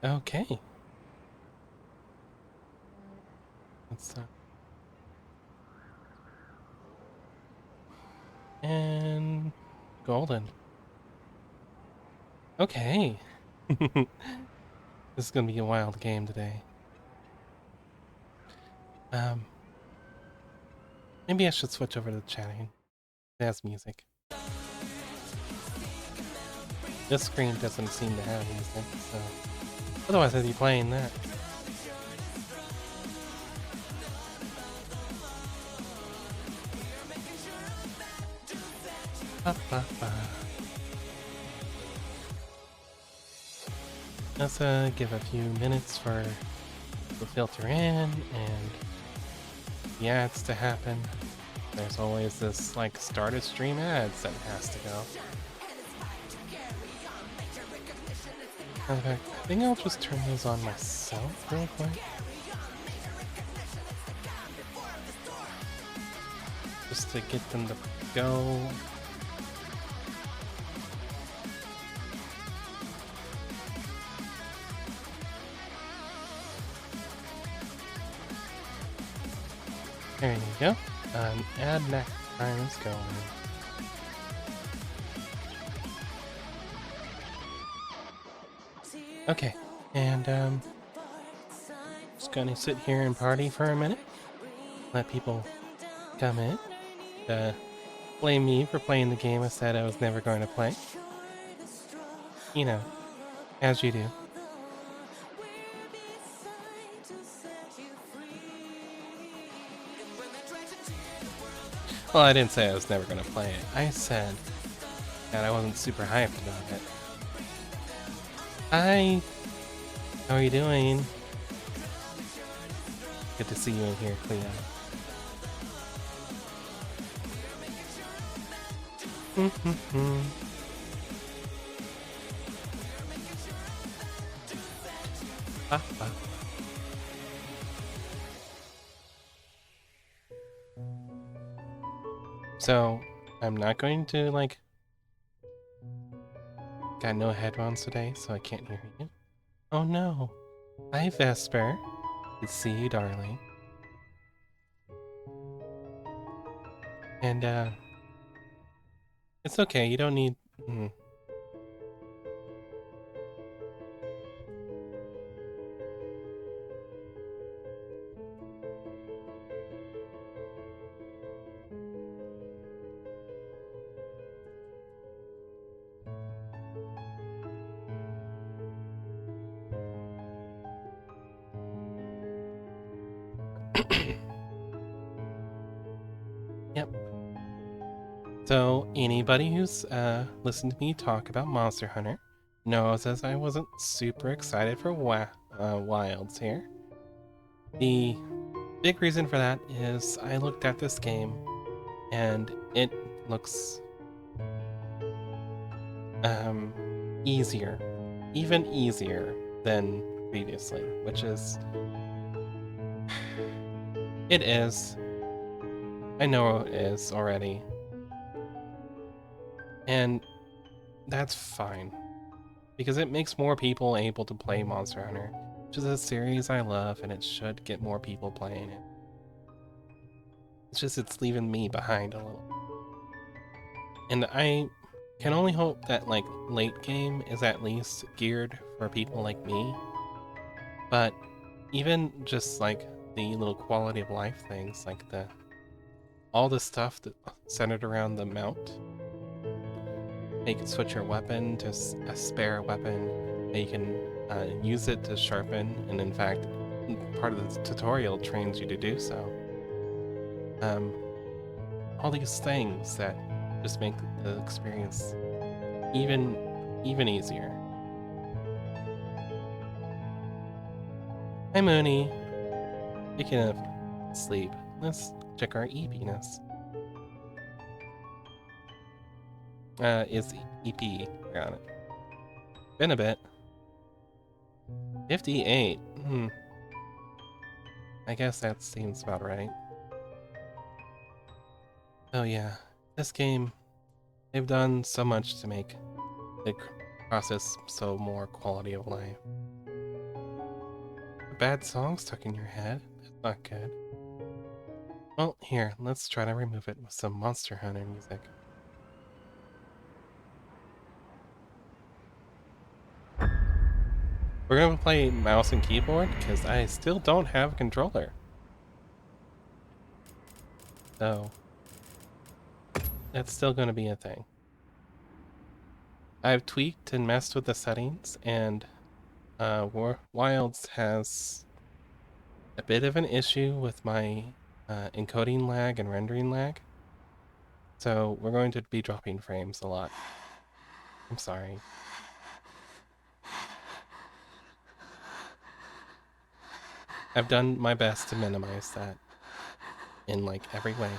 Okay. Let's and golden. Okay. This is gonna be a wild game today. Um, Maybe I should switch over to chatting. It has music. This screen doesn't seem to have music, so otherwise I'd be playing that. Ba, ba, ba. Let's give a few minutes for the filter in and the ads to happen. There's always this like start a stream ads that has to go. In fact, I think I'll just turn those on myself real quick. Just to get them to go. There you go. Ad next time is going. Okay, and just gonna sit here and party for a minute. Let people come in. Blame me for playing the game I said I was never going to play. You know, as you do. Well, I didn't say I was never going to play it. I said that I wasn't super hyped about it. Hi! How are you doing? Good to see you in here, Cleo. So, I'm not going to, like... Got no headphones today, so I can't hear you. Oh no! Hi, Vesper. Good to see you, darling. And, it's okay, you don't need... Yep. So, anybody who's listened to me talk about Monster Hunter knows as I wasn't super excited for Wilds here. The big reason for that is I looked at this game and it looks easier, even easier than previously, which is... It is. I know it is already. And that's fine. Because it makes more people able to play Monster Hunter, which is a series I love, and it should get more people playing it. It's just it's leaving me behind a little. And I can only hope that like late game is at least geared for people like me. But even just like the little quality of life things, like all the stuff that centered around the mount. You can switch your weapon to a spare weapon, and you can use it to sharpen, and in fact, part of the tutorial trains you to do so. All these things that just make the experience even easier. Hi, Mooney. Speaking of sleep, let's check our EPness. Is EP. Got it. Been a bit. 58. I guess that seems about right. Oh yeah, this game, they've done so much to make the process so more quality of life. bad song stuck in your head. That's not good. Well, here, let's try to remove it with some Monster Hunter music. We're gonna play mouse and keyboard because I still don't have a controller. So, that's still gonna be a thing. I've tweaked and messed with the settings, and WILDS has a bit of an issue with my encoding lag and rendering lag. So we're going to be dropping frames a lot. I'm sorry. I've done my best to minimize that in like every way.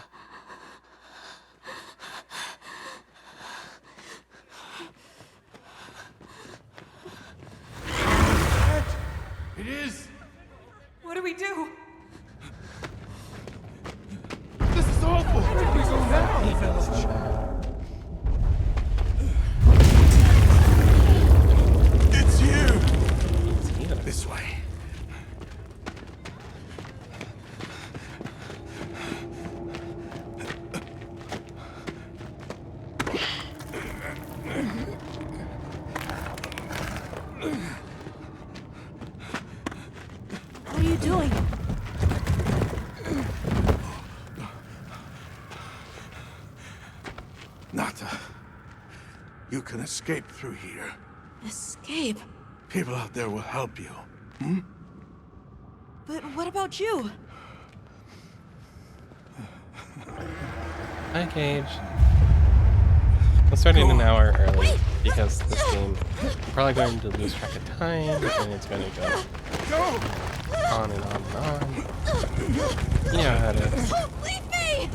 It is! What do we do? This is awful! Where do we go now? It's you! It's here. This way. What are you doing? Nata, you can escape through here. Escape? People out there will help you. But what about you? Hi, Cage. I'm starting an hour early because this game is probably going to lose track of time and it's going to go on and on and on. You know how it is. Leave me!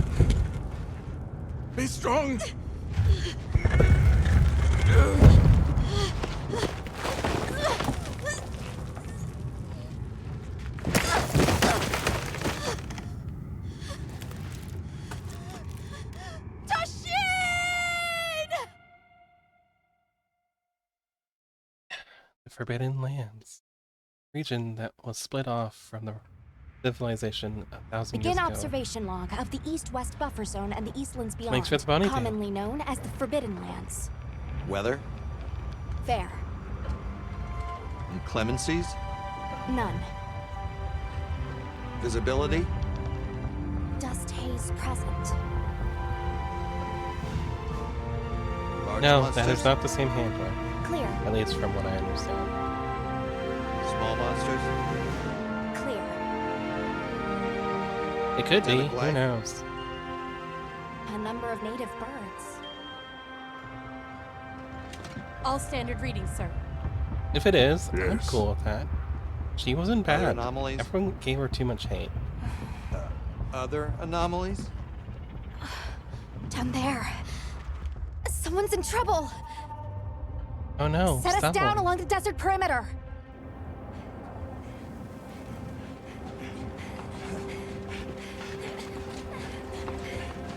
Be strong! The Forbidden Lands. Region that was split off from the civilization 1,000 years Begin ago. observation log of the East-West buffer zone and the Eastlands beyond, Makes sense about anything. commonly known as the Forbidden Lands. Weather? Fair. Inclemencies? None. Visibility? Dust haze present. Large No, monsters? that is not the same handler. Clear. At least from what I understand. Small monsters? Clear. It could be, Endemic who life? knows? A number of native birds. All standard readings, sir. If it is, I'm Yes. cool with that. She wasn't Other bad. anomalies? Everyone gave her too much hate. Other anomalies? Down there. Someone's in trouble. Oh no, Set us stop down them. along the desert perimeter.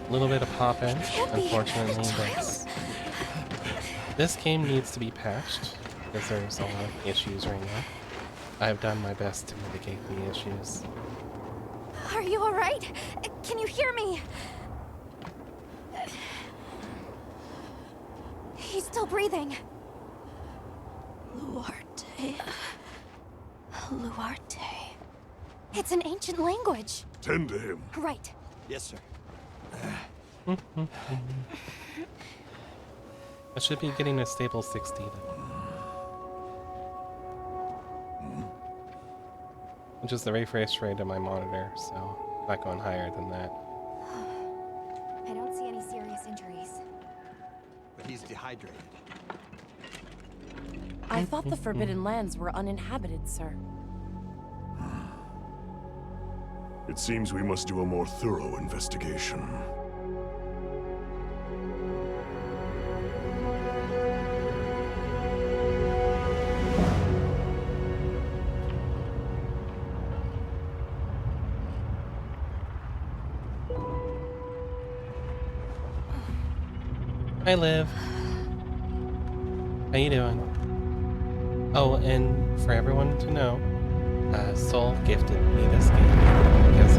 A little bit of pop-in, Can't be. unfortunately, Child. but this game needs to be patched because there's a lot of issues right now. I've done my best to mitigate the issues. Are you all right? Can you hear me? He's still breathing. Luarte. Luarte. It's an ancient language. Tend to him. Right. Yes, sir. I should be getting a stable 60 then. Which is the refresh rate of my monitor, so not going higher than that. I don't see any serious injuries. But he's dehydrated. I thought the Forbidden Lands were uninhabited, sir. It seems we must do a more thorough investigation. Hi, Liv. How you doing? Oh, and for everyone to know, Soul gifted me this game because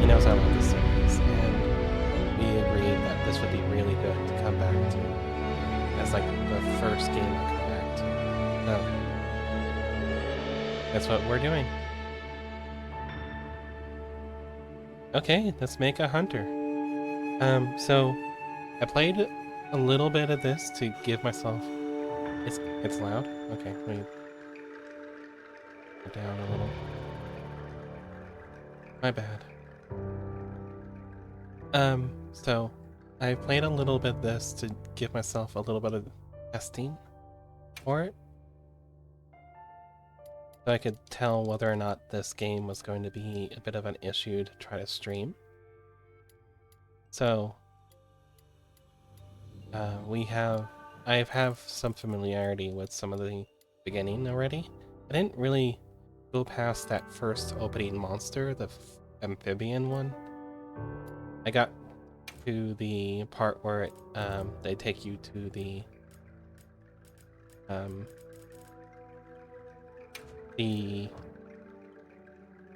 he knows I love the series, and we agreed that this would be really good to come back to as like the first game I come back to. So that's what we're doing. Okay, let's make a hunter. So I played a little bit of this to give myself. It's loud. Okay, let me go down a little. My bad. So I played a little bit of this to give myself a little bit of testing for it, so I could tell whether or not this game was going to be a bit of an issue to try to stream. So I have some familiarity with some of the beginning already. I didn't really go past that first opening monster, the amphibian one. I got to the part where they take you to the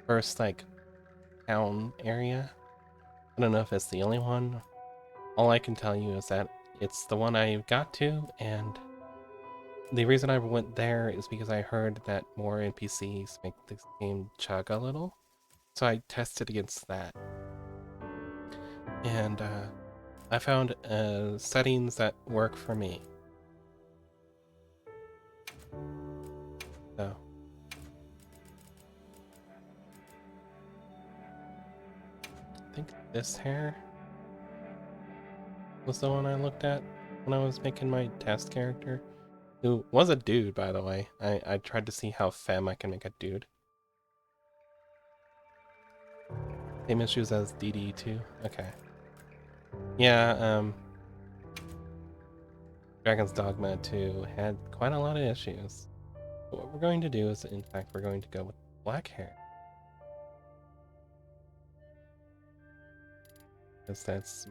first like town area. I don't know if it's the only one. All I can tell you is that it's the one I got to, and the reason I went there is because I heard that more NPCs make this game chug a little. So I tested against that. And I found settings that work for me. So I think this hair was the one I looked at when I was making my test character, who was a dude, by the way. I tried to see how femme I can make a dude. Same issues as DD2. Okay. Yeah, Dragon's Dogma 2 had quite a lot of issues. But what we're going to do is, in fact, we're going to go with black hair. Because that's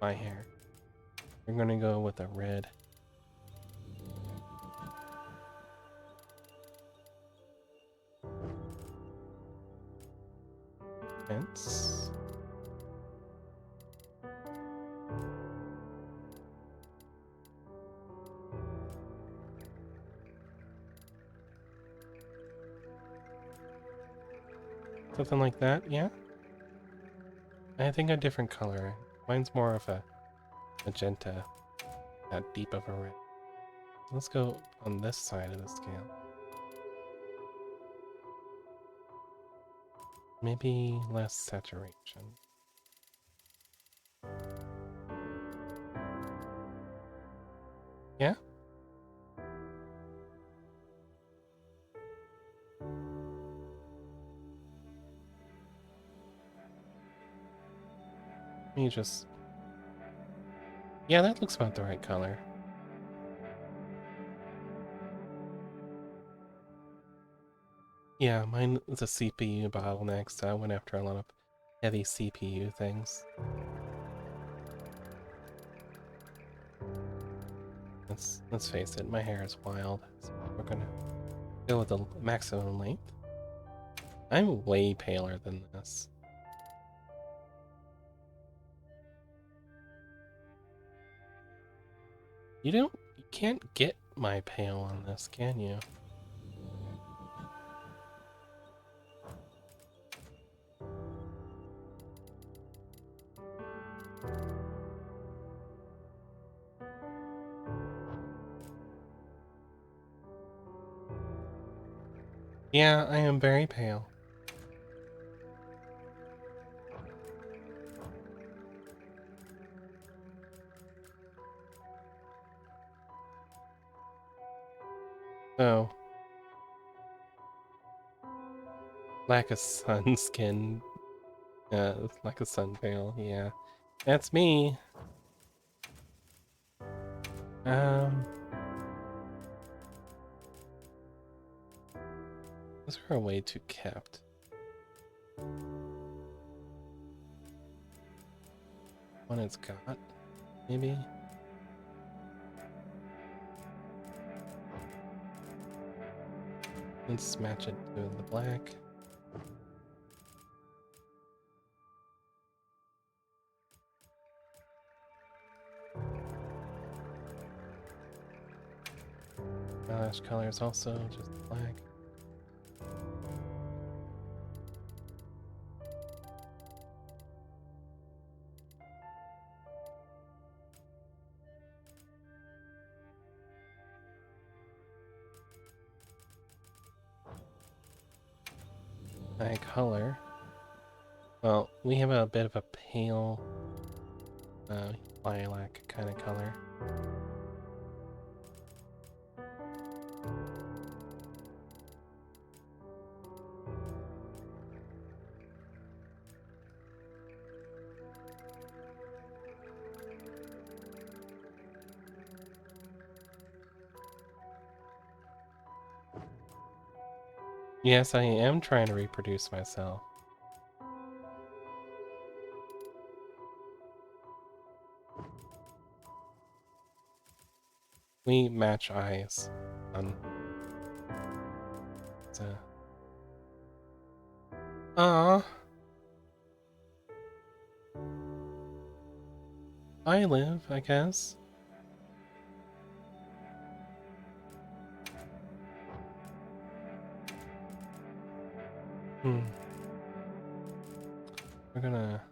my hair. We're going to go with a red. Fence. Something like that, yeah? I think a different color. Mine's more of a magenta, not deep of a red. Let's go on this side of the scale. Maybe less saturation. Yeah? Let me just... Yeah, that looks about the right color. Yeah, mine was a CPU bottleneck, so I went after a lot of heavy CPU things. Let's face it, my hair is wild, so we're gonna go with the maximum length. I'm way paler than this. You can't get my pale on this, can you? Yeah, I am very pale. So, lack of sun skin, lack of sun pale, yeah. That's me. Is there a way to kept? When it's got, maybe? Let's match it to the black. Eyelash color is also just black. Eye color. Well, we have a bit of a pale lilac kind of color. Yes, I am trying to reproduce myself. We match eyes. So. I live, I guess. We're gonna...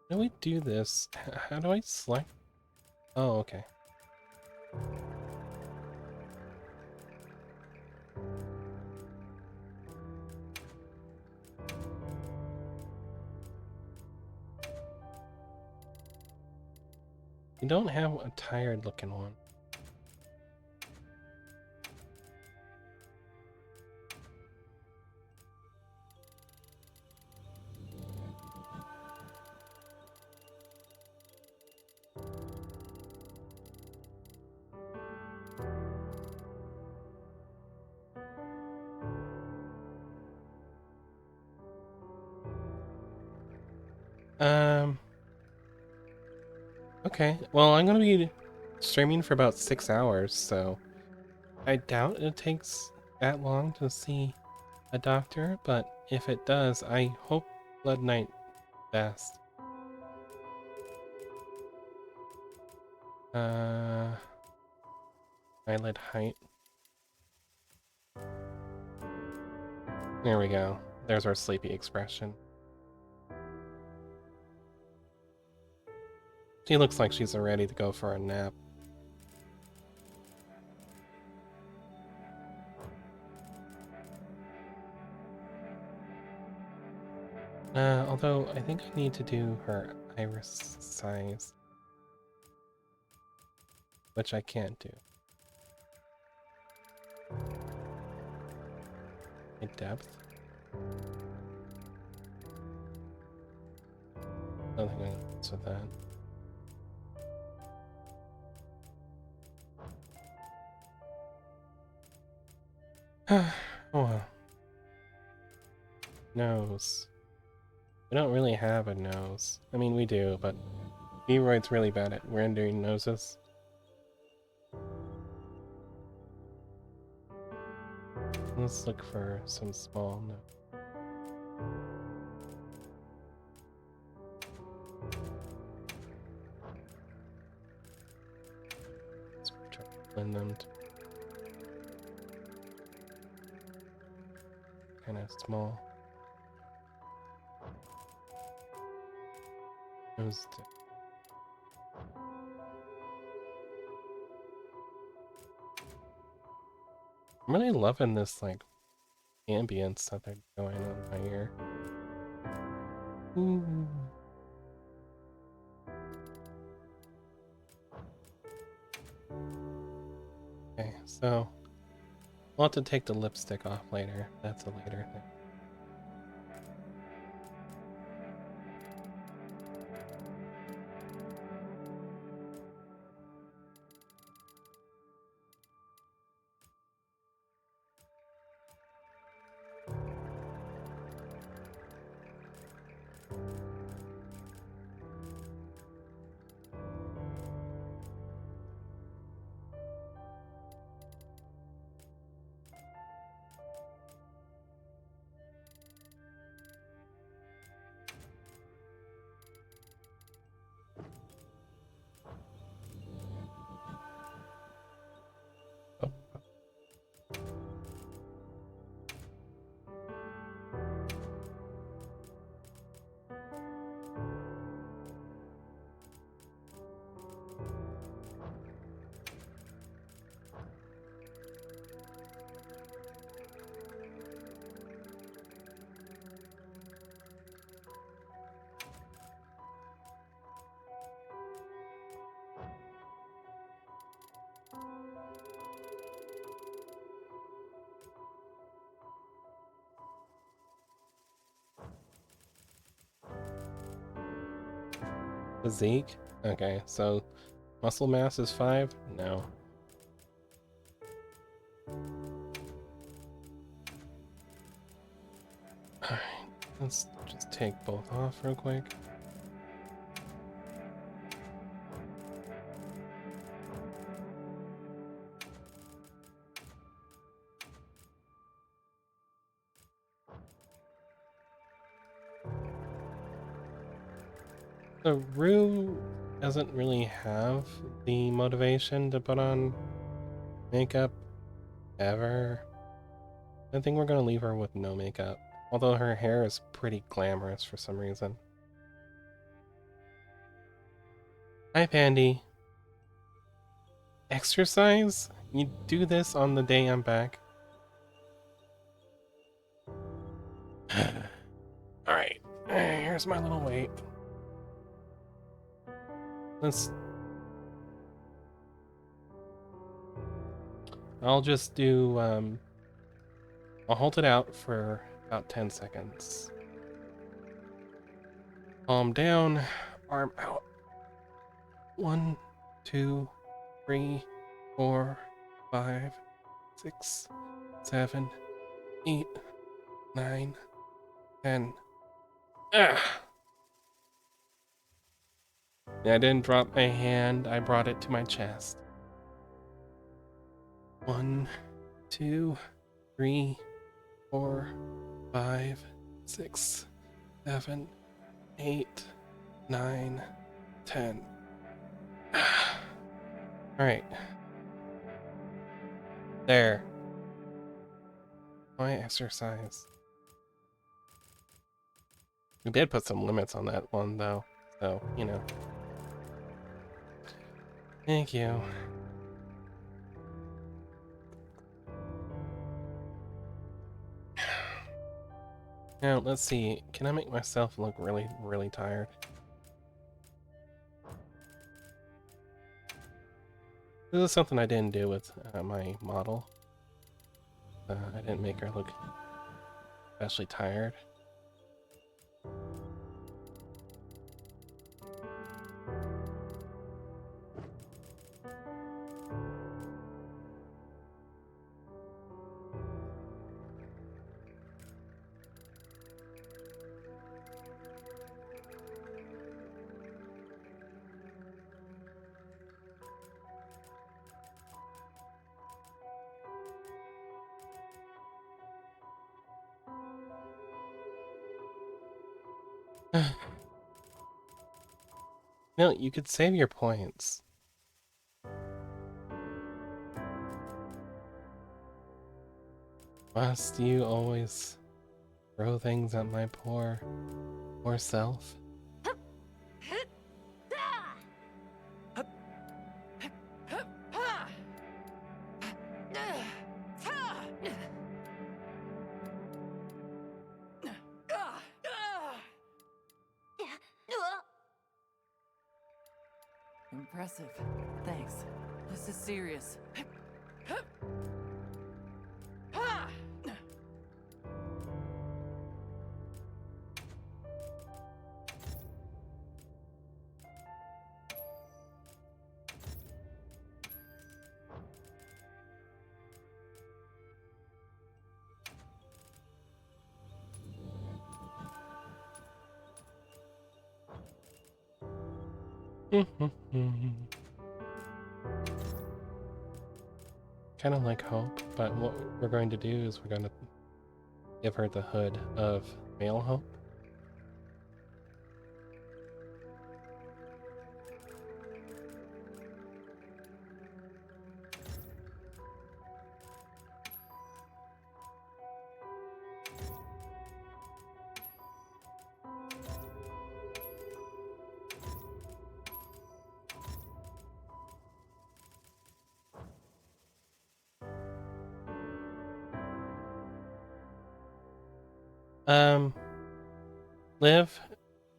How do we do this? How do I select? Oh, okay. You don't have a tired looking one. Okay. Well, I'm gonna be streaming for about 6 hours, so I doubt it takes that long to see a doctor, but if it does, I hope Blood Knight best. Eyelid height. There we go. There's our sleepy expression. She looks like she's ready to go for a nap. Although I think I need to do her iris size, which I can't do. In depth. I don't think I can mess with that. Oh well. Nose. We don't really have a nose. I mean, we do, but Leroy's really bad at rendering noses. Let's look for some small nose. Let's try to blend them to kind of small. Nose dip. I'm really loving this like ambience that they're going on my ear. Ooh. Okay, so we'll have to take the lipstick off later. That's a later thing. Physique? Okay, so muscle mass is 5? No. Alright, let's just take both off real quick. So Rue doesn't really have the motivation to put on makeup ever. I think we're gonna leave her with no makeup, although her hair is pretty glamorous for some reason. Hi, Pandy. Exercise? You do this on the day I'm back? Alright, here's my little weight. Let's... I'll just do, I'll hold it out for about 10 seconds. Palm down, arm out. 1, 2, 3, 4, 5, 6, 7, 8, 9, 10. Ah! I didn't drop my hand, I brought it to my chest. 1, 2, 3, 4, 5, 6, 7, 8, 9, 10. Alright. There. My exercise. We did put some limits on that one, though. So, you know. Thank you. Now, let's see. Can I make myself look really, really tired? This is something I didn't do with my model. I didn't make her look especially tired. No, you could save your points. Must you always throw things at my poor self? Impressive. Thanks. This is serious. Kind of like Hope, but what we're going to do is we're going to give her the hood of male Hope.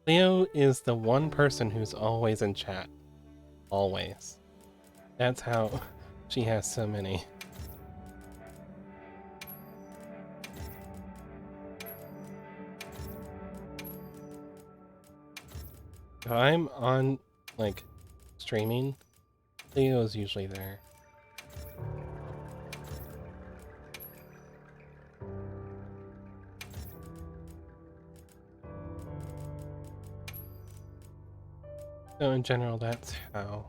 Leo is the one person who's always in chat. Always. That's how she has so many. If I'm on, like, streaming, Leo's usually there. So in general, that's how.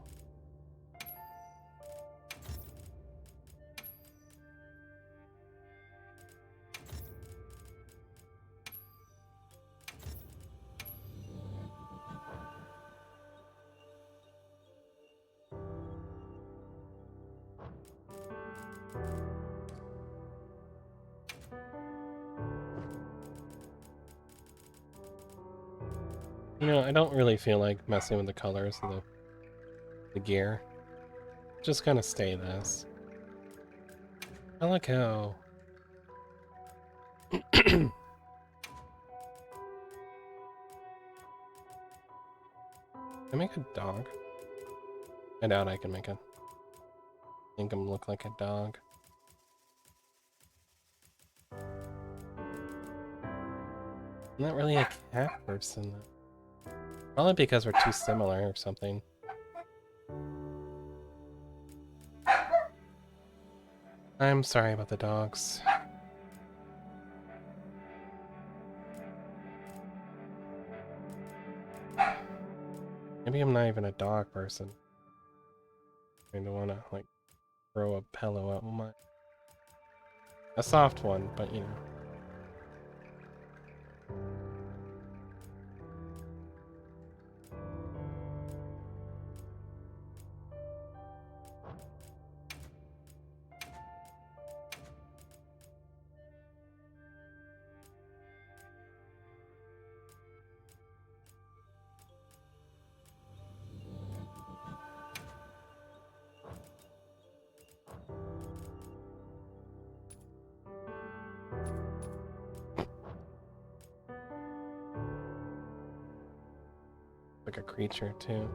You know, I don't really feel like messing with the colors of the gear. Just kind of stay this. I like how... Can I make a dog? I doubt I can make it. Make him look like a dog. I'm not really a cat person. Probably because we're too similar or something. I'm sorry about the dogs. Maybe I'm not even a dog person. I don't want to, like, throw a pillow at my... A soft one, but you know. Like a creature, too.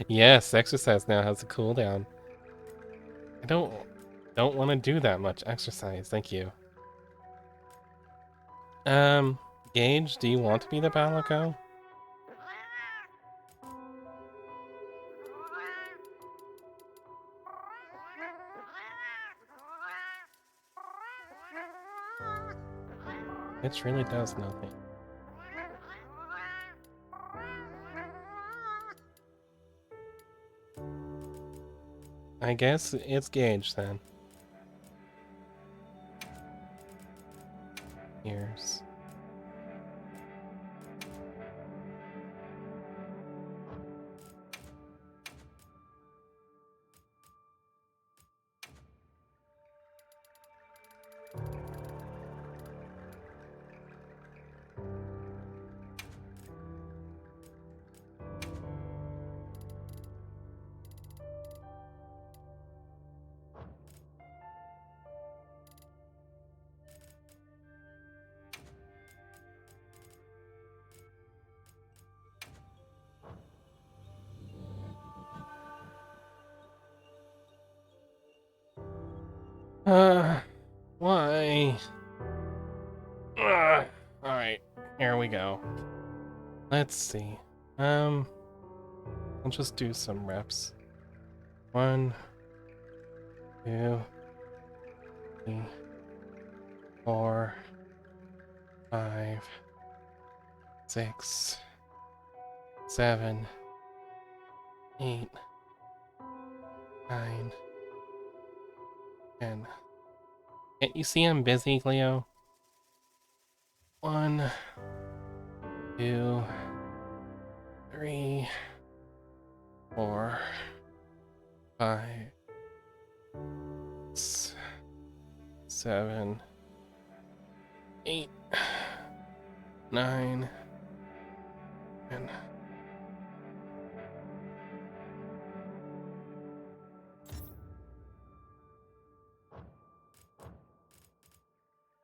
Yes, exercise now has a cooldown. I don't want to do that much exercise, thank you. Gage, do you want to be the Balico? It really does nothing. I guess it's Gage then. Ears. Why? Alright, here we go. Let's see. I'll just do some reps. 1, 2, 3, 4, 5, 6, 7, 8, 9, 10. Can't you see I'm busy, Cleo? 1, 2, 3, 4, 5, 6, 7, 8, 9, 10.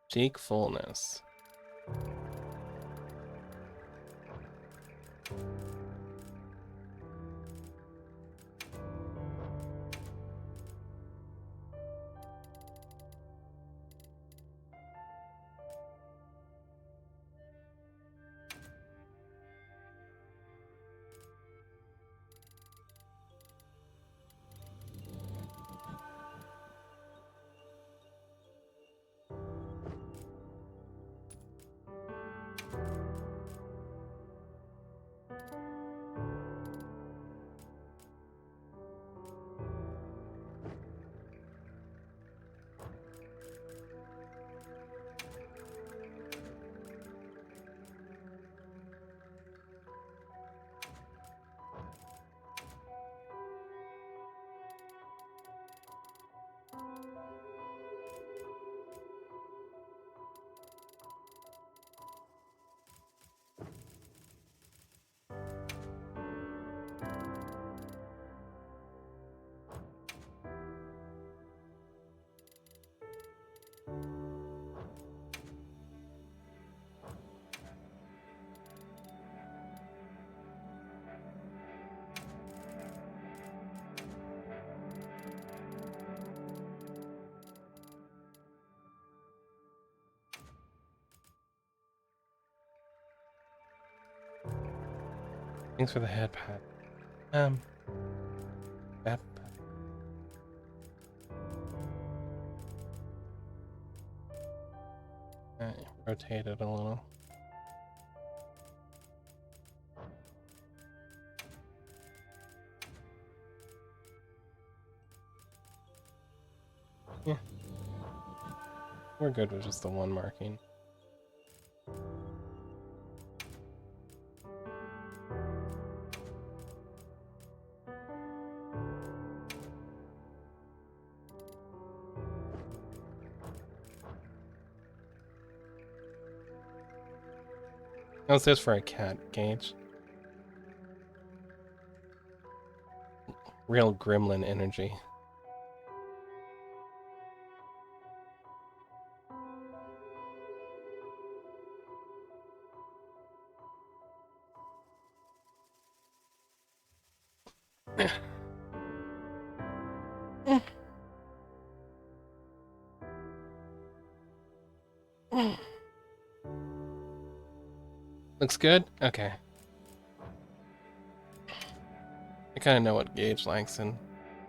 Cheek fullness. Thanks for the head pat. That. Rotate it a little. Yeah. We're good with just the one marking. How's this for a cat, Gage? Real gremlin energy. Looks good? Okay. I kind of know what Gage likes in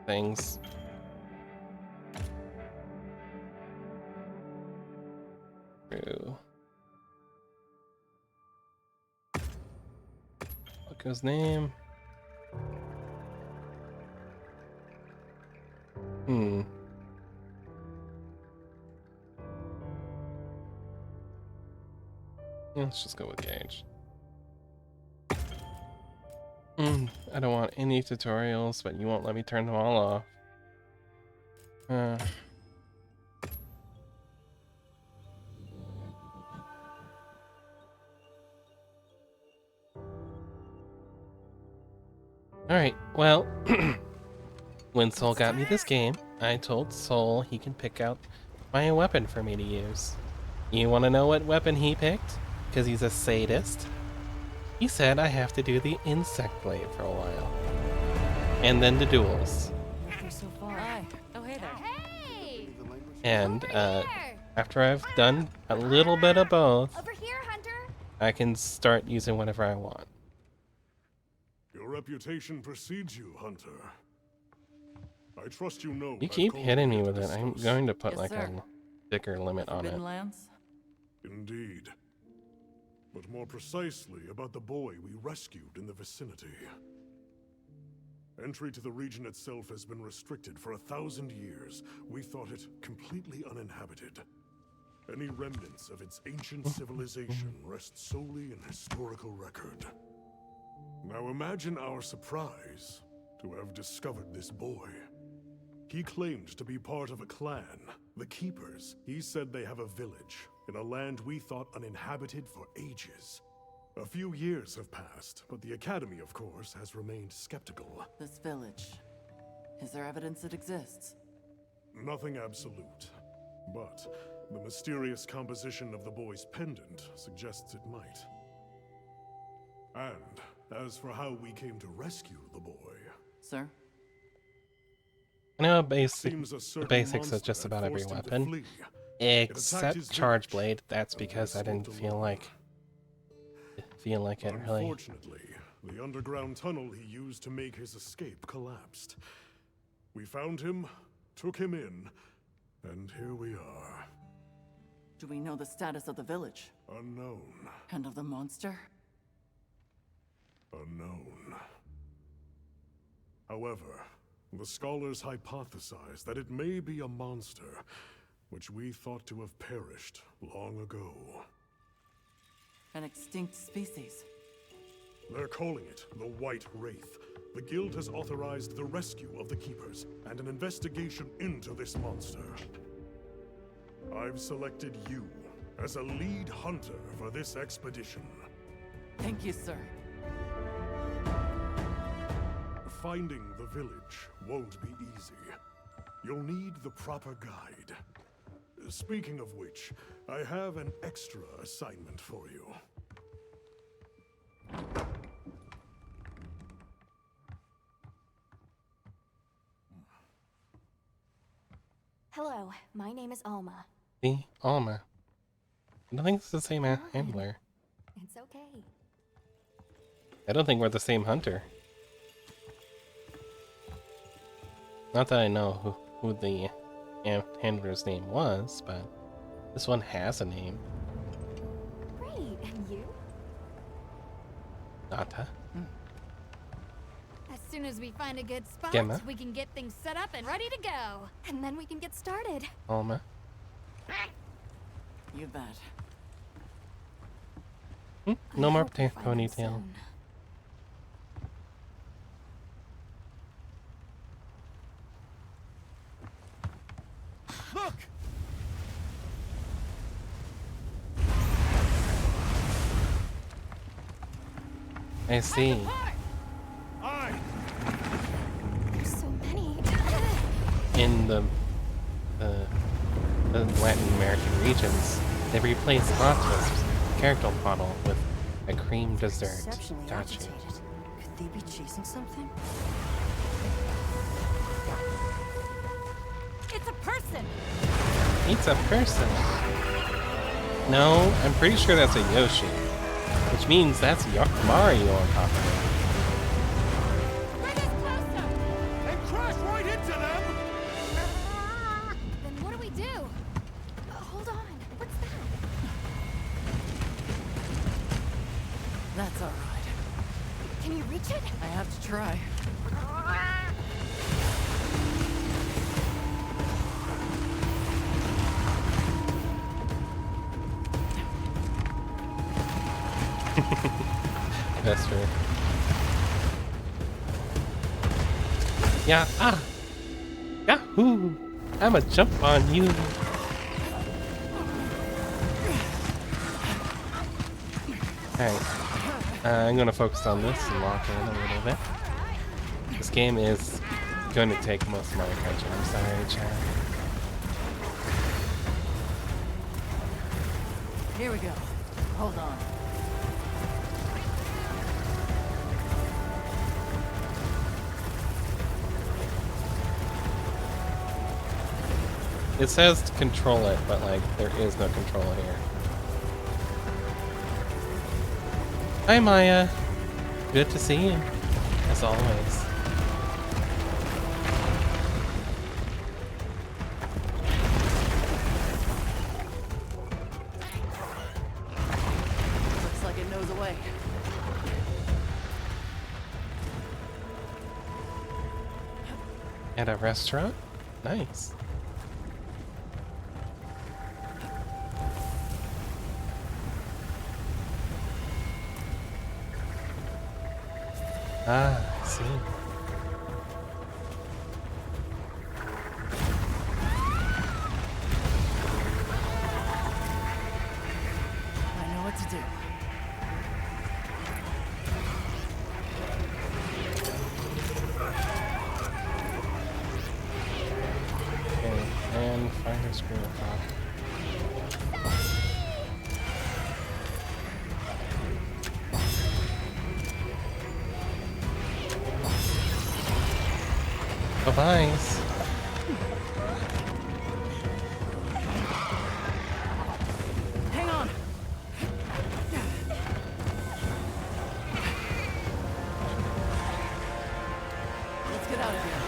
things. True. Look his name. Yeah, let's just go with Gage. I don't want any tutorials, but you won't let me turn them all off. Alright, well, when Soul got me this game, I told Soul he can pick out my weapon for me to use. You want to know what weapon he picked? Because he's a sadist. He said I have to do the insect blade for a while. And then the duels. So far. Hi. Oh, hey there. Hey! And Over here! after I've done a little bit of both, Over here, Hunter! I can start using whatever I want. Your reputation precedes you, Hunter. I trust you know. You I've keep called hitting me here with to it. I'm discuss. going to put Yes, like sir. a thicker limit on it. Forbidden Lands? Indeed. But more precisely about the boy we rescued in the vicinity. Entry to the region itself has been restricted for 1,000 years. We thought it completely uninhabited. Any remnants of its ancient civilization rest solely in historical record. Now imagine our surprise to have discovered this boy. He claimed to be part of a clan, the Keepers. He said they have a village in a land we thought uninhabited for ages. A few years have passed, but the Academy, of course, has remained skeptical. This village. Is there evidence it exists? Nothing absolute, but the mysterious composition of the boy's pendant suggests it might. And as for how we came to rescue the boy, Sir? I know seems a the certain basics of monster just had about every forced him to weapon, flee. except his Charge village, Blade. That's and because I was didn't swept feel along. like it really. Unfortunately, the underground tunnel he used to make his escape collapsed. We found him, took him in, and here we are. Do we know the status of the village? Unknown. And of the monster? Unknown. However, the scholars hypothesize that it may be a monster, which we thought to have perished long ago. An extinct species. They're calling it the White Wraith. The Guild has authorized the rescue of the Keepers and an investigation into this monster. I've selected you as a lead hunter for this expedition. Thank you, sir. Finding the village won't be easy. You'll need the proper guide. Speaking of which, I have an extra assignment for you. Hello, my name is Alma. See, Alma. I don't think it's the same handler. It's okay. I don't think we're the same hunter. Not that I know who the handler's name was, but this one has a name. Great, and you? Nata. As soon as we find a good spot, Gemma. we can get things set up and ready to go. And then we can get started. Alma. You bet. No I more hope we find them ponytail. soon. Look! I see. Aye! There's so many. In the Latin American regions, they replace Matos' character model with a cream dessert. Exceptionally Gotcha. agitated. Could they be chasing something? It's a person! It's a person. No, I'm pretty sure that's a Yoshi. Which means that's Mario on top of it. Bring us closer! And crash right into them! Then what do we do? Hold on. What's that? That's all right. Can you reach it? I have to try. That's fair. Yeah, Yahoo! I'ma jump on you. Alright. I'm gonna focus on this and lock in a little bit. This game is going to take most of my attention. I'm sorry, chat. Here we go. Hold on. It says to control it, but like there is no control here. Hi Maya. Good to see you. As always. Looks like it knows a way. At a restaurant? Nice. Ah, I see. I know what to do. Okay, and find a screw top. Bye-byes. Hang on. Let's get out of here.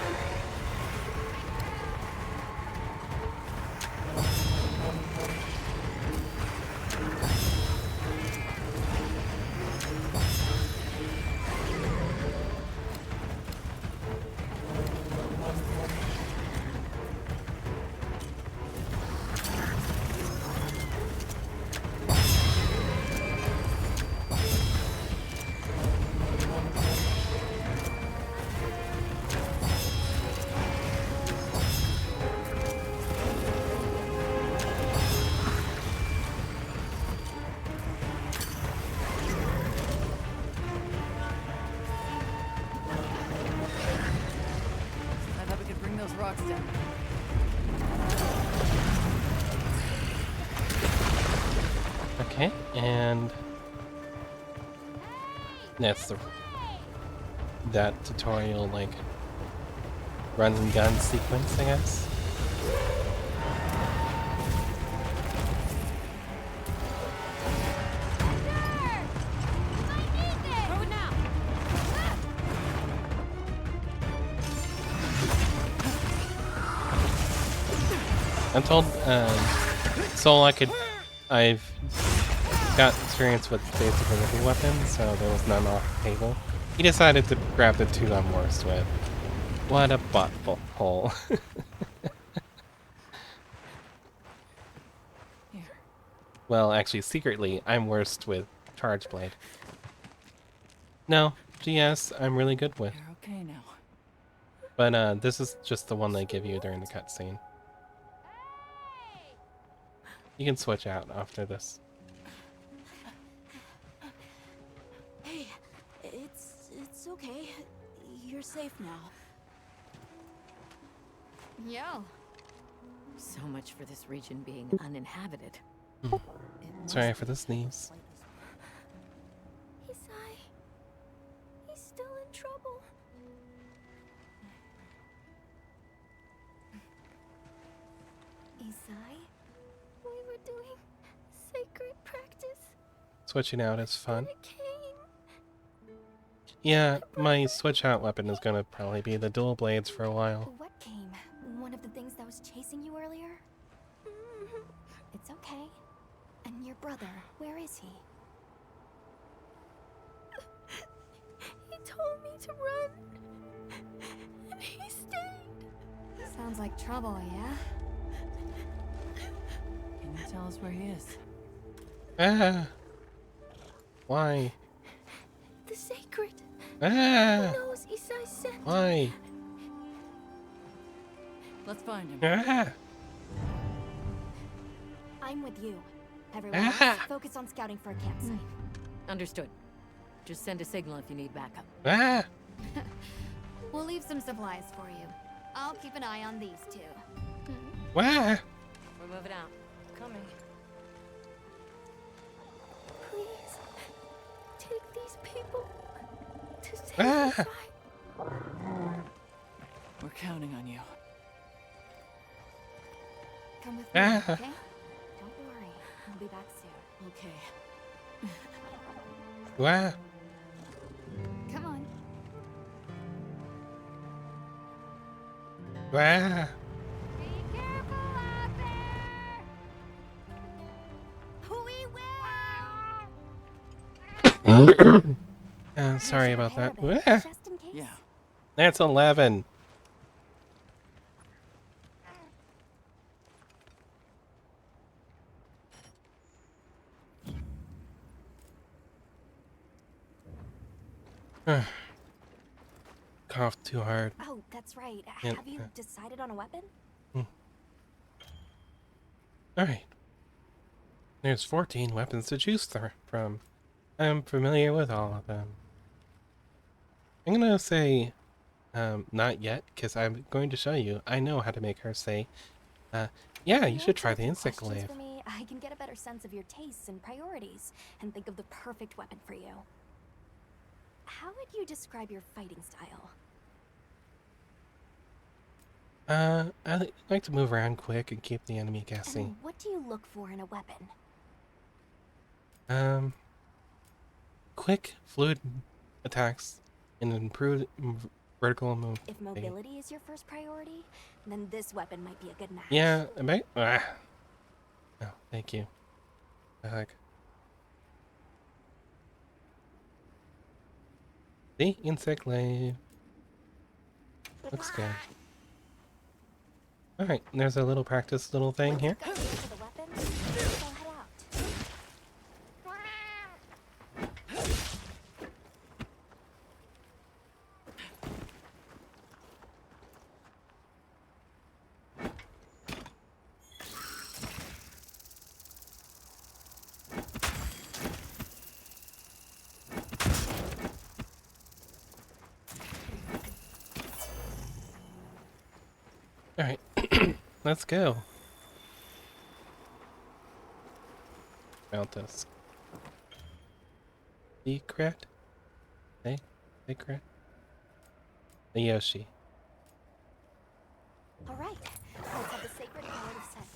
I thought we could bring those rocks down. Okay, and that's that tutorial, like run and gun sequence, I guess. Throw it now! I told Soul I've got experience with basically every weapon, so there was none off the table. He decided to grab the 2 I'm worst with. What a butthole. Here. Well, actually, secretly, I'm worst with Charge Blade. No, GS, I'm really good with. You're okay now. But this is just the one they give you during the cutscene. You can switch out after this. Hey, it's okay. You're safe now. Yo. So much for this region being uninhabited. Sorry for the sneeze. Isai. He's still in trouble. Isai? We were doing sacred practice. Switching out is fun. It came. Yeah, my switch out weapon is gonna probably be the dual blades for a while. What came? One of the things that was chasing you earlier? It's okay. And your brother, where is he? He told me to run. And he stayed. Sounds like trouble, yeah? Can you tell us where he is? Ah! Why? The sacred. Ah! Who knows Isai sent? Why? Let's find him. Ah! I'm with you. Everyone else, focus on scouting for a campsite. Understood. Just send a signal if you need backup. Ah! We'll leave some supplies for you. I'll keep an eye on these two. Wah! We're moving out. Coming. Please, take these people to save Ah. Isai. We're counting on you. Come with me, Ah. okay? Don't worry. I'll be back soon. Okay. Wah! Come on. Wah! Be careful out there! We will! Sorry about that. Wah! Just in case. Yeah. That's 11. Coughed too hard. Oh, that's right. Yeah, Have you decided on a weapon? Alright. There's 14 weapons to choose from. I'm familiar with all of them. I'm gonna say, not yet, because I'm going to show you. I know how to make her say, yeah, you should try the insect questions glaive. for me, I can get a better sense of your tastes and priorities, and think of the perfect weapon for you. How would you describe your fighting style? I like to move around quick and keep the enemy guessing. And what do you look for in a weapon? Quick, fluid attacks and improved vertical move. If mobility is your first priority, then this weapon might be a good match. Yeah, I might. Oh, thank you. Heck. The insect glaive. Looks good. Alright, there's a little practice little thing here. Got ready for the weapon? So head out. Alright, let's go. Mount this. Secret? Hey, secret? The Yoshi. All right, let's have the sacred palette of scent.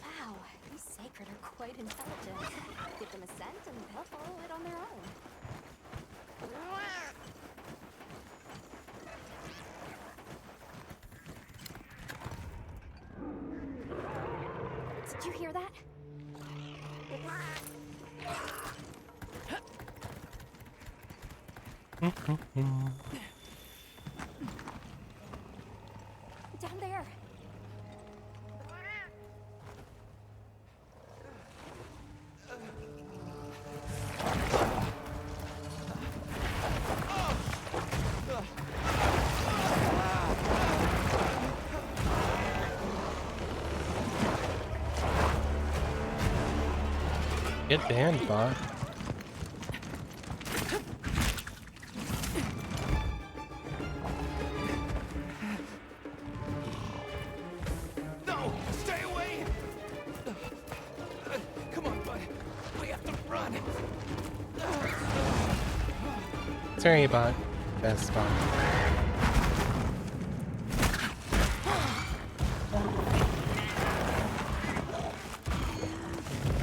Wow, these sacred are quite intelligent. Give them a scent and they'll follow it on their own. Did you hear that? Down there. Get banned, bot. No! Stay away! Come on, bud. We have to run. Sorry, bot. Best bot.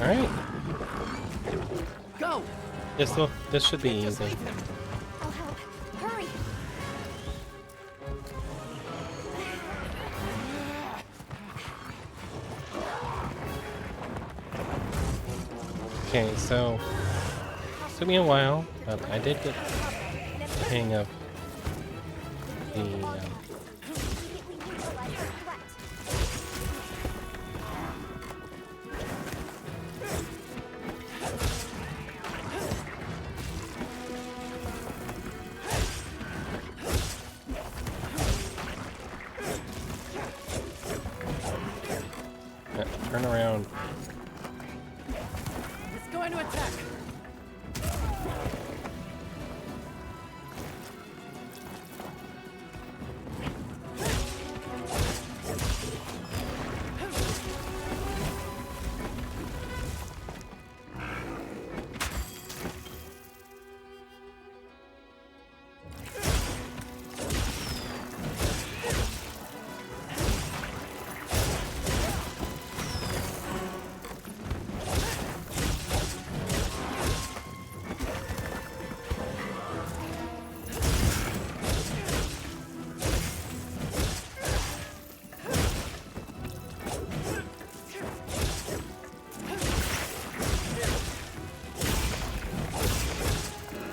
Alright. Go! This should be Just easy. leave him. I'll help. Hurry. Okay, so took me a while, but I did get the hang of the Immediately neutralize the threat. turn around. It's going to attack.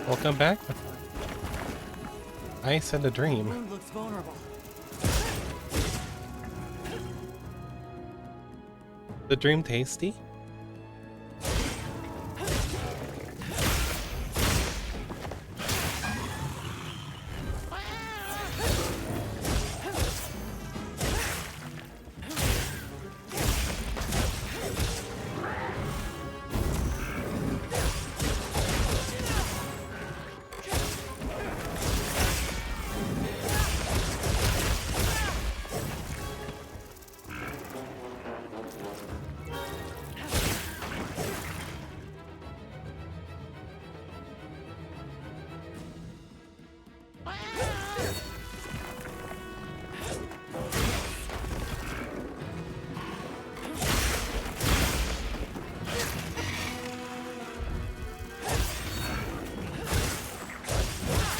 Welcome back. Ice and a dream. Wound looks vulnerable. The dream tasty?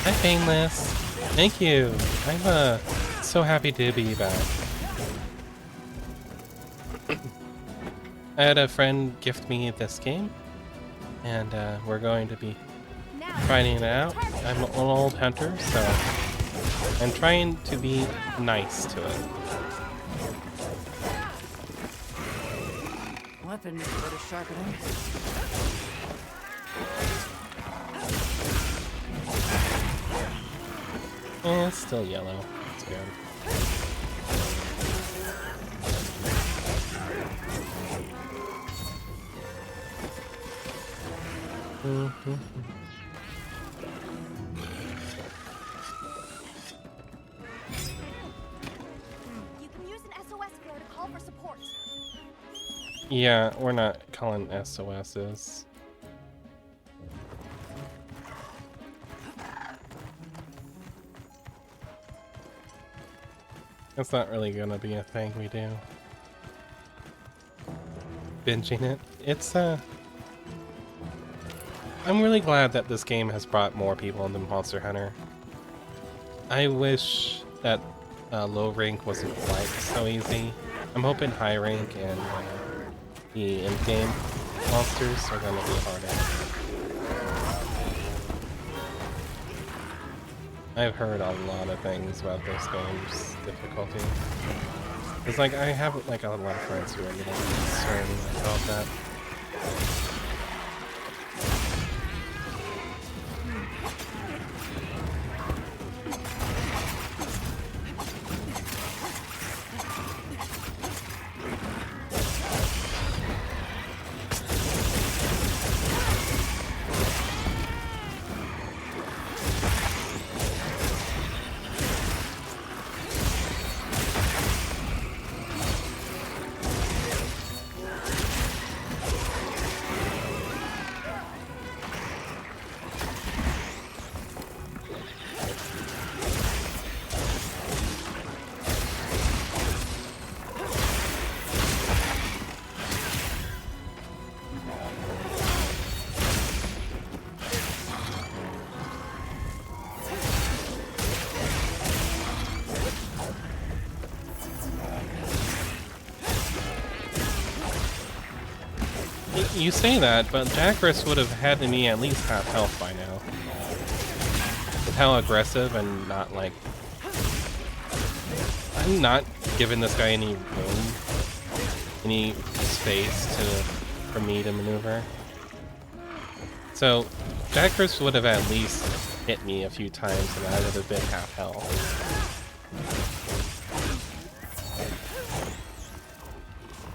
Hi, Painless. Thank you. I'm so happy to be back. I had a friend gift me this game, and we're going to be trying it out. I'm an old hunter, so I'm trying to be nice to it. Weapon needs a bit of sharpening. It's still yellow. It's good. You can use an SOS flare to call for support. Yeah, we're not calling SOSs. That's not really gonna be a thing we do. Binging it. It's I'm really glad that this game has brought more people into Monster Hunter. I wish that low rank wasn't quite so easy. I'm hoping high rank and the in-game monsters are gonna be harder. I've heard a lot of things about this game's difficulty. It's like I have like a lot of friends who are getting concerned about that. You say that, but Jackrass would have had me at least half health by now. With how aggressive and not like... I'm not giving this guy any room, any space for me to maneuver. So, Jackrass would have at least hit me a few times and I would have been half health.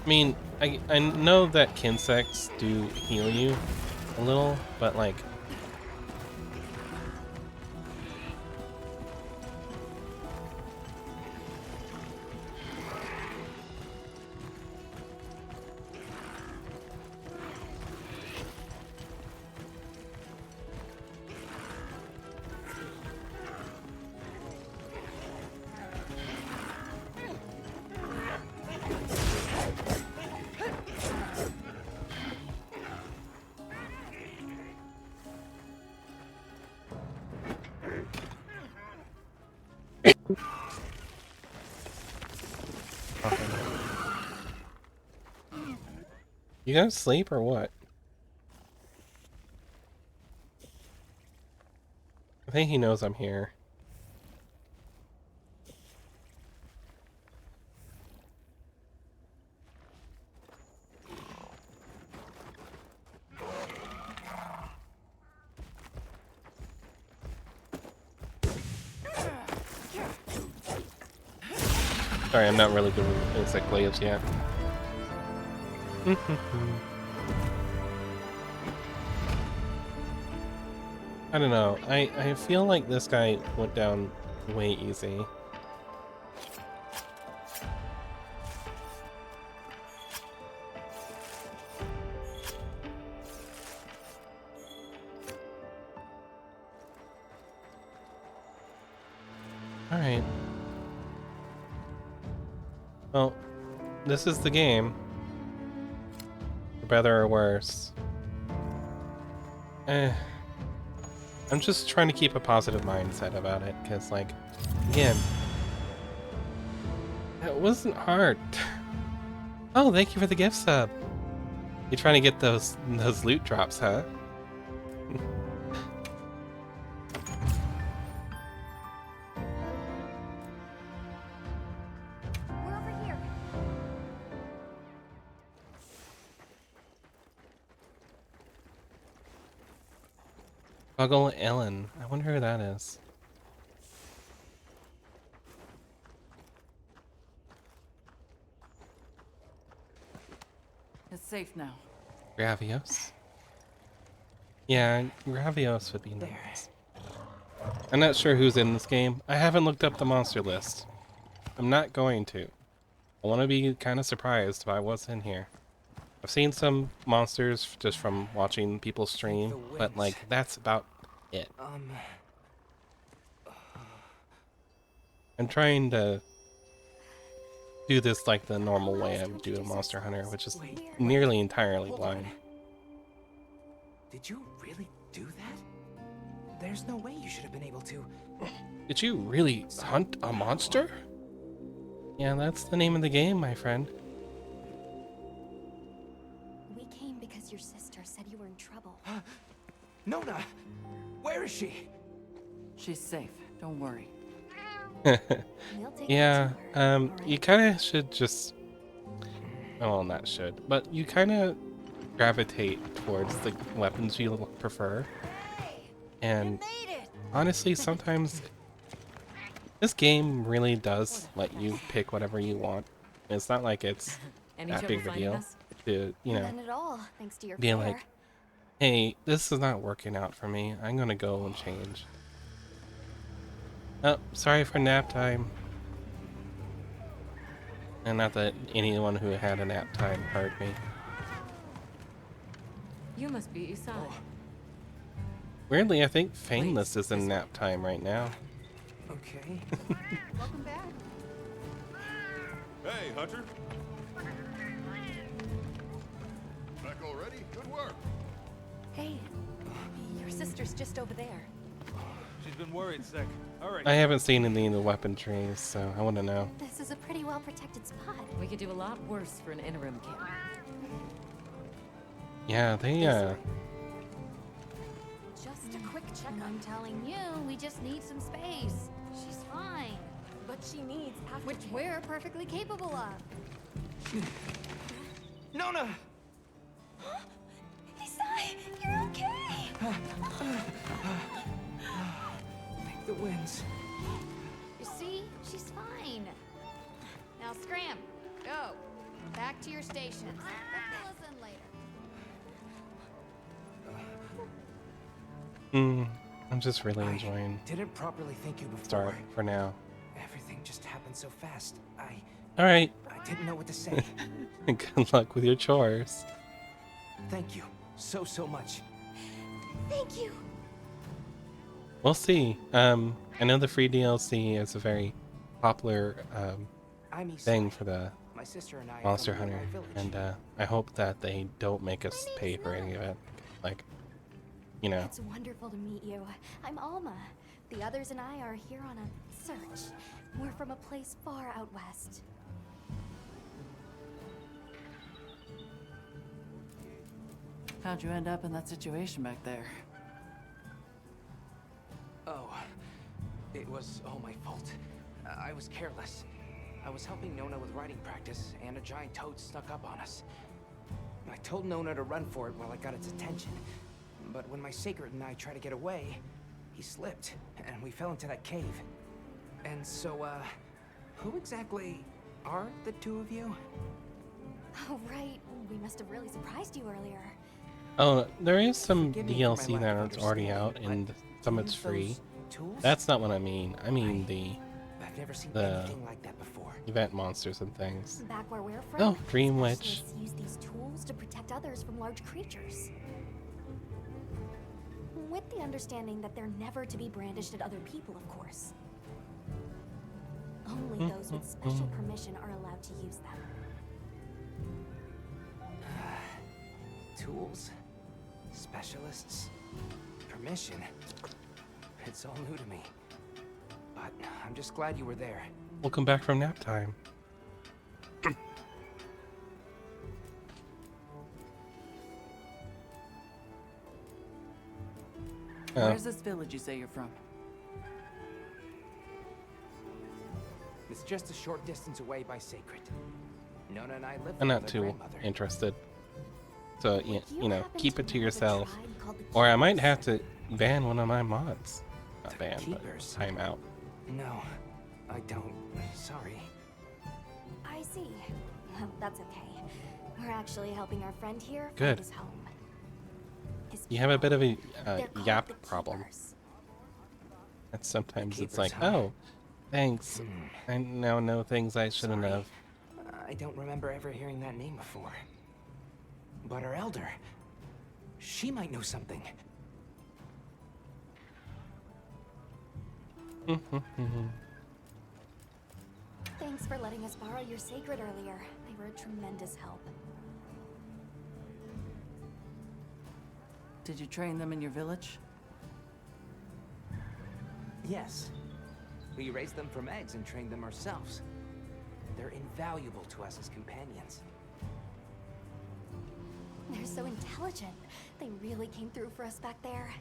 I mean, I know that Kinsects do heal you a little, but like... You gonna sleep or what? I think he knows I'm here. Sorry, I'm not really good with insect glaives yet. I don't know. I feel like this guy went down way easy. Alright. Well, this is the game. For better or worse. I'm just trying to keep a positive mindset about it, because, like, again, it wasn't hard. Oh, thank you for the gift sub. You trying to get those loot drops, huh? We're over here. Buggle Ellen. I wonder who that is. It's safe now. Gravios? Yeah, Gravios would be nice. I'm not sure who's in this game. I haven't looked up the monster list. I'm not going to. I want to be kind of surprised by what's in here. I've seen some monsters just from watching people stream, but like that's about it. I'm trying to do this like the normal way I would do a Monster Hunter, which is nearly entirely blind. Did you really do that? There's no way you should have been able to. Did you really hunt a monster? Yeah, that's the name of the game, my friend. your sister said you were in trouble. Nona! Where is she? She's safe. Don't worry. We'll take Yeah, you to her, you alright? kind of should just, well, not should, but you kind of gravitate towards the weapons you prefer. And honestly, sometimes this game really does let you pick whatever you want. It's not like it's Any that trouble big of a finding deal us? to, None at all, thanks to your be fare. like, hey, this is not working out for me. I'm gonna go and change. Oh, sorry for nap time. And not that anyone who had a nap time heard me. You must be Isai. Weirdly, I think Fameless Please, is in this nap time right now. Okay. Welcome back. Hey, Hunter. Back already? Good work. Hey, your sister's just over there. She's been worried sick. All right. I haven't seen any of the weapon trees, so I want to know. This is a pretty well-protected spot. We could do a lot worse for an interim camp. Yeah, they, Just a quick And checkup. I'm telling you, we just need some space. She's fine. But she needs aftercare. Which we're perfectly capable of. Nona! Isai, you're okay! Thank the winds. You see? She's fine. Now scram. Go. Back to your stations. We'll fill us in later. I'm just really enjoying Didn't properly thank you before. Start for now. Everything just happened so fast. Alright, I didn't know what to say. good luck with your chores. Thank you so much. Thank you! We'll see. I know the free DLC is a very popular I'm Isai. thing for the My sister and I are Monster from the Hunter, village. and I hope that they don't make us pay for any of it. Like, you know. It's wonderful to meet you. I'm Alma. The others and I are here on a search. We're from a place far out west. How'd you end up in that situation back there? Oh, it was all my fault. I was careless. I was helping Nona with writing practice, and a giant toad snuck up on us. I told Nona to run for it while I got its attention. But when my sacred and I tried to get away, he slipped, and we fell into that cave. And so, who exactly are the two of you? Oh, right. We must have really surprised you earlier. Oh, there is some Forgive me for my DLC lack of that's already out, understanding, and but some do it's those free. Tools? That's not what I mean. I mean the I've never seen the- anything like that before. event monsters and things. Back where we're from, Oh, Dream Witch. specialists use these tools to protect others from large creatures. With the understanding that they're never to be brandished at other people, of course. Only those with special permission are allowed to use them. Tools? Specialists? Permission? It's all new to me. But I'm just glad you were there. Welcome back from nap time. Oh, Where's this village you say you're from? It's just a short distance away by Sacred. Nona and I live I'm with not their too grandmother. interested. So, Would you know, happen keep it to know of a yourself. tribe called the Or I might Keepers? have to ban one of my mods. Not The ban, but Keepers? time out. No, I don't. Sorry. I see. Well, that's okay. We're actually helping our friend here Good. find his home. His You have a bit of a They're called yap the problem. Keepers. And sometimes it's Keepers, like, huh? oh, thanks. I now know things I shouldn't Sorry. have. I don't remember ever hearing that name before. But our elder, she might know something. Thanks for letting us borrow your sacred earlier. They were a tremendous help. Did you train them in your village? Yes. We raised them from eggs and trained them ourselves. They're invaluable to us as companions. They're so intelligent. They really came through for us back there.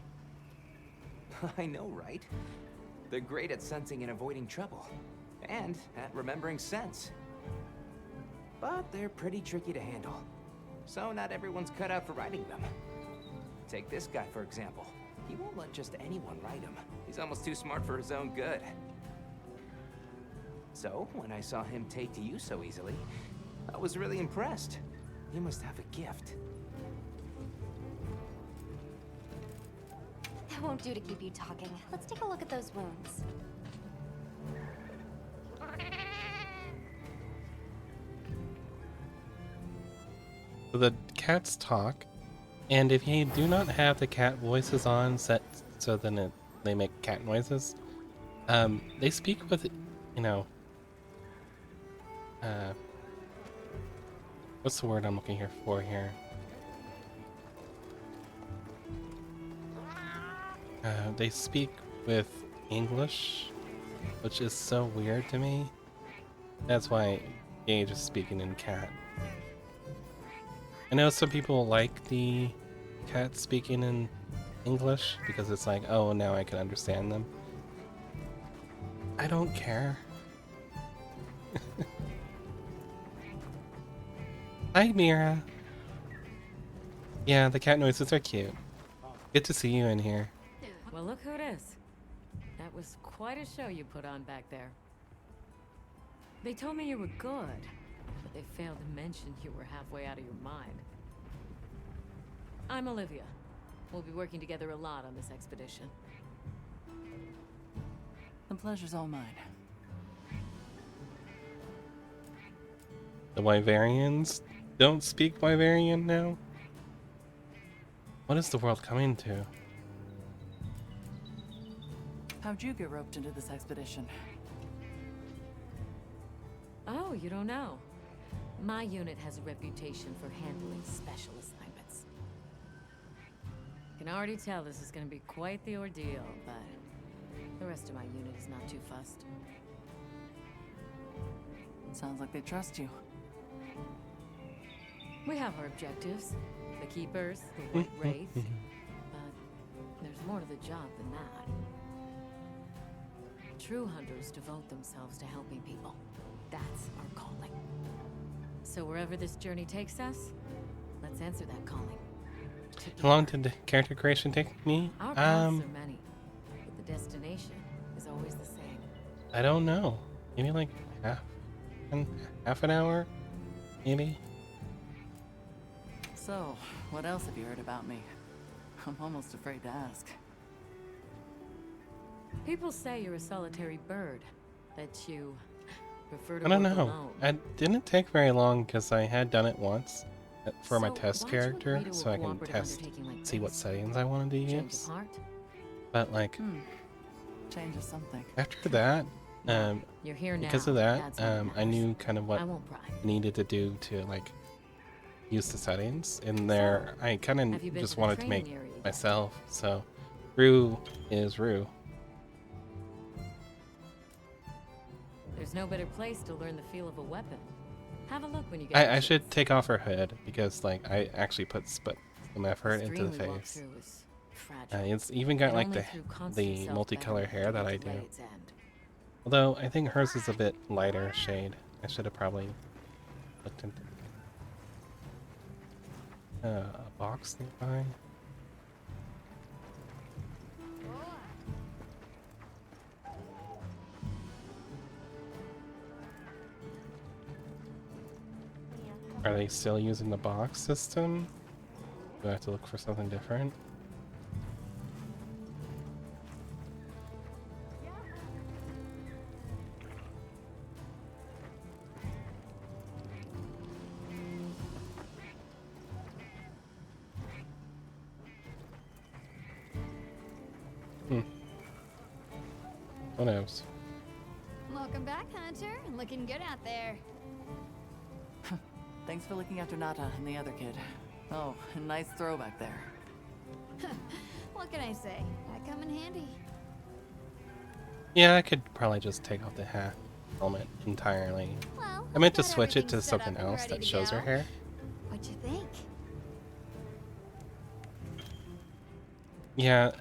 I know, right? They're great at sensing and avoiding trouble. And at remembering scents. But they're pretty tricky to handle. So not everyone's cut out for riding them. Take this guy, for example. He won't let just anyone ride him. He's almost too smart for his own good. So, when I saw him take to you so easily, I was really impressed. He must have a gift. That won't do to keep you talking. Let's take a look at those wounds. So the cats talk, and if you do not have the cat voices on set so then they make cat noises, they speak with, you know, what's the word I'm looking for here? They speak with English, which is so weird to me. That's why Gage is speaking in cat. I know some people like the cat speaking in English because it's like, oh, now I can understand them. I don't care. Hi, Mira. Yeah, the cat noises are cute. Good to see you in here. Well, look who it is. That was quite a show you put on back there. They told me you were good, but they failed to mention you were halfway out of your mind. I'm Olivia. We'll be working together a lot on this expedition. The pleasure's all mine. The Wyverians don't speak Wyverian now? What is the world coming to? How'd you get roped into this expedition? Oh, you don't know? My unit has a reputation for handling special assignments. I can already tell this is going to be quite the ordeal, but the rest of my unit is not too fussed. Sounds like they trust you. We have our objectives. The Keepers, the White Wraith. But there's more to the job than that. True hunters devote themselves to helping people. That's our calling. So wherever this journey takes us, let's answer that calling. How long did the character creation take me? Our paths are many, but the destination is always the same. I don't know. Maybe like half an hour? Maybe? So, what else have you heard about me? I'm almost afraid to ask. People say you're a solitary bird, that you prefer to I don't work know. alone. It didn't take very long because I had done it once for my So test why'd you character, agree to a so I can cooperative test, undertaking like see what this? settings I wanted to Change use. of heart? But like Change of something. after that, You're here now. because of that, That's what I matters. knew kind of what I won't pry. I needed to do to like use the settings in there. I kind Have you of been just to the wanted to training make area yet? myself. So Rue is Rue. There's no better place to learn the feel of a weapon. Have a look when you get a I should chance. take off her hood because like I actually put some effort The into the stream we walk face. through is fragile. It's even got And like only the through constant multicolor self-betterment hair can that it I delay do. its end. Although I think hers is a bit lighter shade. I should have probably looked into a box nearby. Are they still using the box system? Do I have to look for something different? Who knows? Welcome back, Hunter. Looking good out there. Thanks for looking after Nata and the other kid. Oh, a nice throwback there. What can I say? That come in handy. Yeah, I could probably just take off the helmet entirely. Well, I meant to I've got switch it to everything set up something and else ready that to shows her go. hair. What'd you think? Yeah,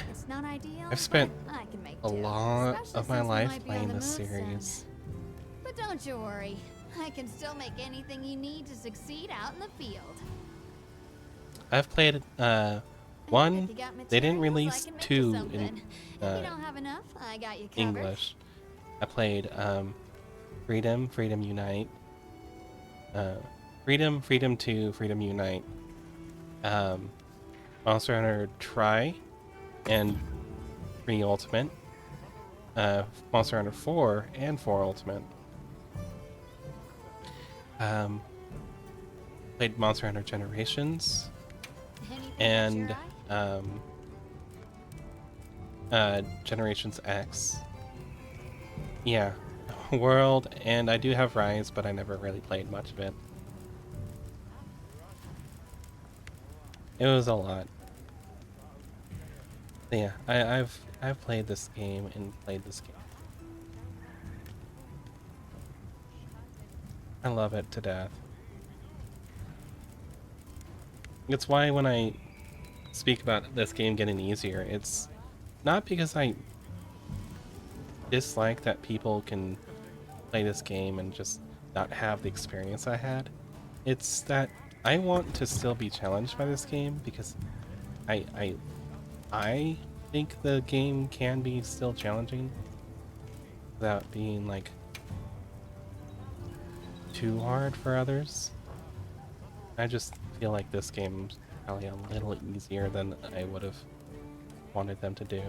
It's not ideal, I've spent but I can make a do. lot Especially of my since we life might be on playing the this move soon. series. But don't you worry, I can still make anything you need to succeed out in the field. I've played If one. you got They didn't materials, I release can make you 2 something. in If you don't have enough, I got you covered. English. I played Freedom, Freedom Unite, Freedom, Freedom 2, Freedom Unite, Monster Hunter Try, and 3 Ultimate, Monster Hunter 4 and 4 Ultimate. Played Monster Hunter Generations Anything and catch your eye? Generations X. Yeah, World, and I do have Rise, but I never really played much of it. It was a lot. Yeah, I've played this game and played this game. I love it to death. It's why when I speak about this game getting easier, it's not because I dislike that people can play this game and just not have the experience I had. It's that I want to still be challenged by this game because I think the game can be still challenging without being like too hard for others. I just feel like this game's probably a little easier than I would have wanted them to do.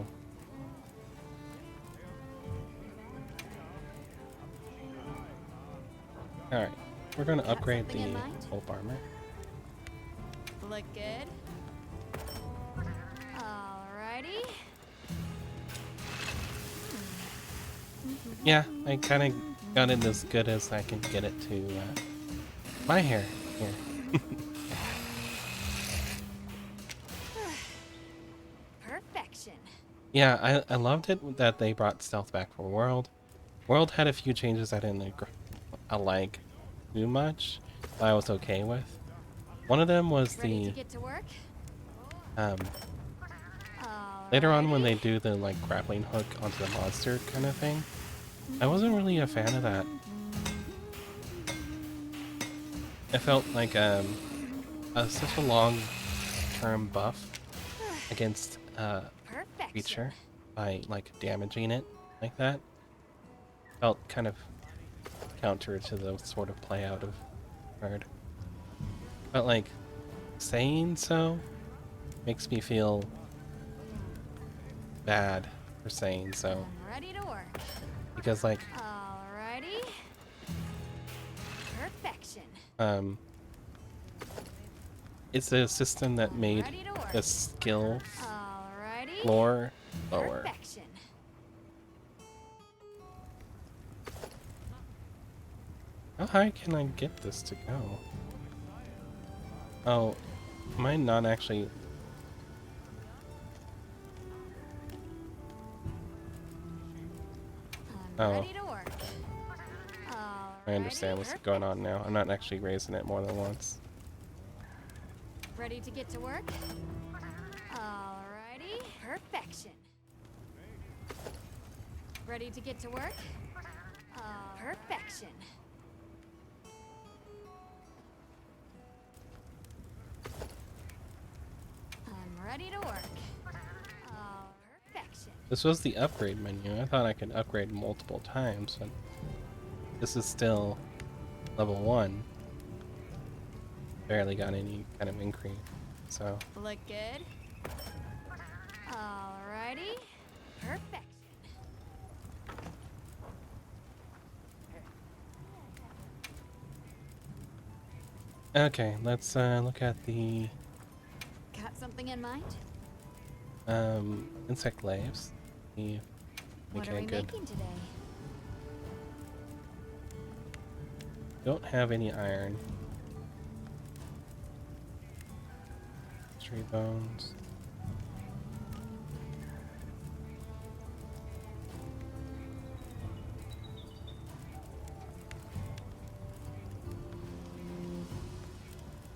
Alright, we're gonna Got upgrade something in the mind? pulp armor. Look good. Alrighty. Yeah, I kind of got it as good as I can get it to my hair here. Perfection. Yeah, I loved it that they brought stealth back for World. World had a few changes I didn't like too much, but I was okay with. One of them was Ready to the get to work? later on when they Alrighty. do the like grappling hook onto the monster kind of thing. I wasn't really a fan of that. It felt like such a long-term buff against Perfection. creature by like damaging it like that. Felt kind of counter to the sort of play out of card. But like saying so makes me feel bad for saying so, I'm ready to work. because like Alrighty. Perfection. it's a system that made Ready to work. the skill Alrighty. floor lower. Perfection. How high can I get this to go? Oh, am I not actually? I'm Oh. ready to work. I understand what's going on now. I'm not actually raising it more than once. Ready to get to work? Alrighty. Perfection. Ready to get to work? Perfection. I'm ready to work. Perfection. This was the upgrade menu. I thought I could upgrade multiple times, but this is still level 1. Barely got any kind of increase, so Look good. Alrighty. Perfection. okay. Let's look at the Got something in mind? insect laves. See, What are we making today? Don't have any iron. Tree bones.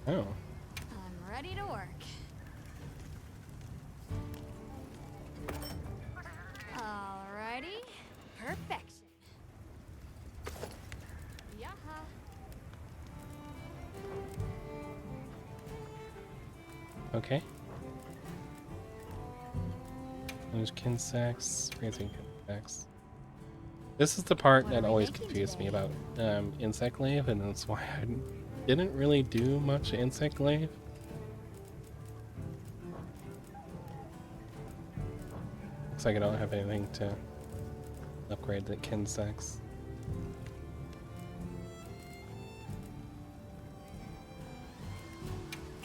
Oh, I'm ready to work. Okay. There's Kinsex, raising Kinsex. This is the part What that are we always making confused me today? about Insect Glaive, and that's why I didn't really do much Insect Glaive. Looks like I don't have anything to upgrade the Kinsex.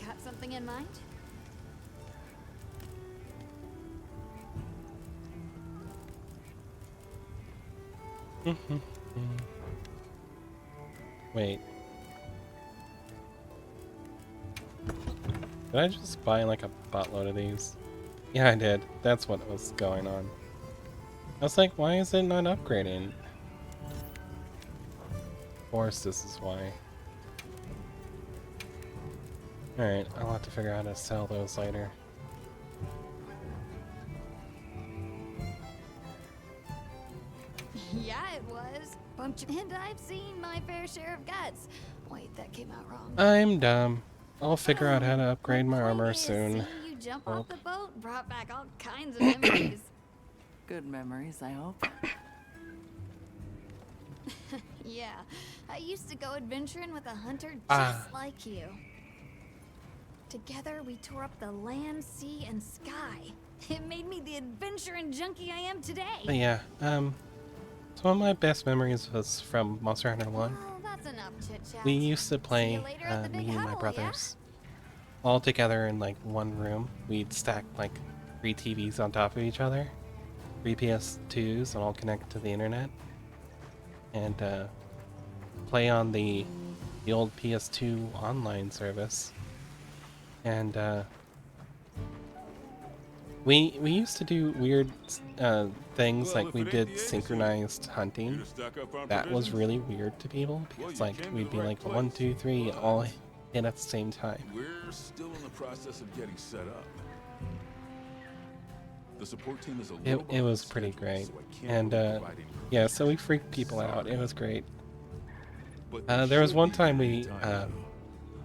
Got something in mind? Wait. Did I just buy like a buttload of these? Yeah, I did. That's what was going on. I was like, why is it not upgrading? Of course, this is why. Alright, I'll have to figure out how to sell those later. Yeah, it was. And I've seen my fair share of guts. Wait, that came out wrong. I'm dumb. I'll figure out how to upgrade my point armor is, soon. Seeing you jump Hope. off the boat brought back all kinds of memories. Good memories, I hope. Yeah, I used to go adventuring with a hunter just Ah. like you. Together, we tore up the land, sea, and sky. It made me the adventuring junkie I am today. But yeah, some of my best memories was from Monster Hunter 1. Well, that's enough chit-chat. We used to See play, you later at the big me and my huddle, yeah? brothers, all together in like one room. We'd stack like 3 TVs on top of each other, 3 PS2s, and all connected to the internet, and play on the old PS2 online service. And we used to do weird things, Well, like if we it ain't did the A's, synchronized You hunting. to stock up on That was provisions? really weird to people Well, because you like came to we'd the be right like place, 1, 2, 3, but all hit at the same time. We're still in the process of getting set up. The support team is a little It was behind pretty schedule, great, so I can't and really provide any yeah, so we freaked people out. It was great. But There was should one be time any we time now.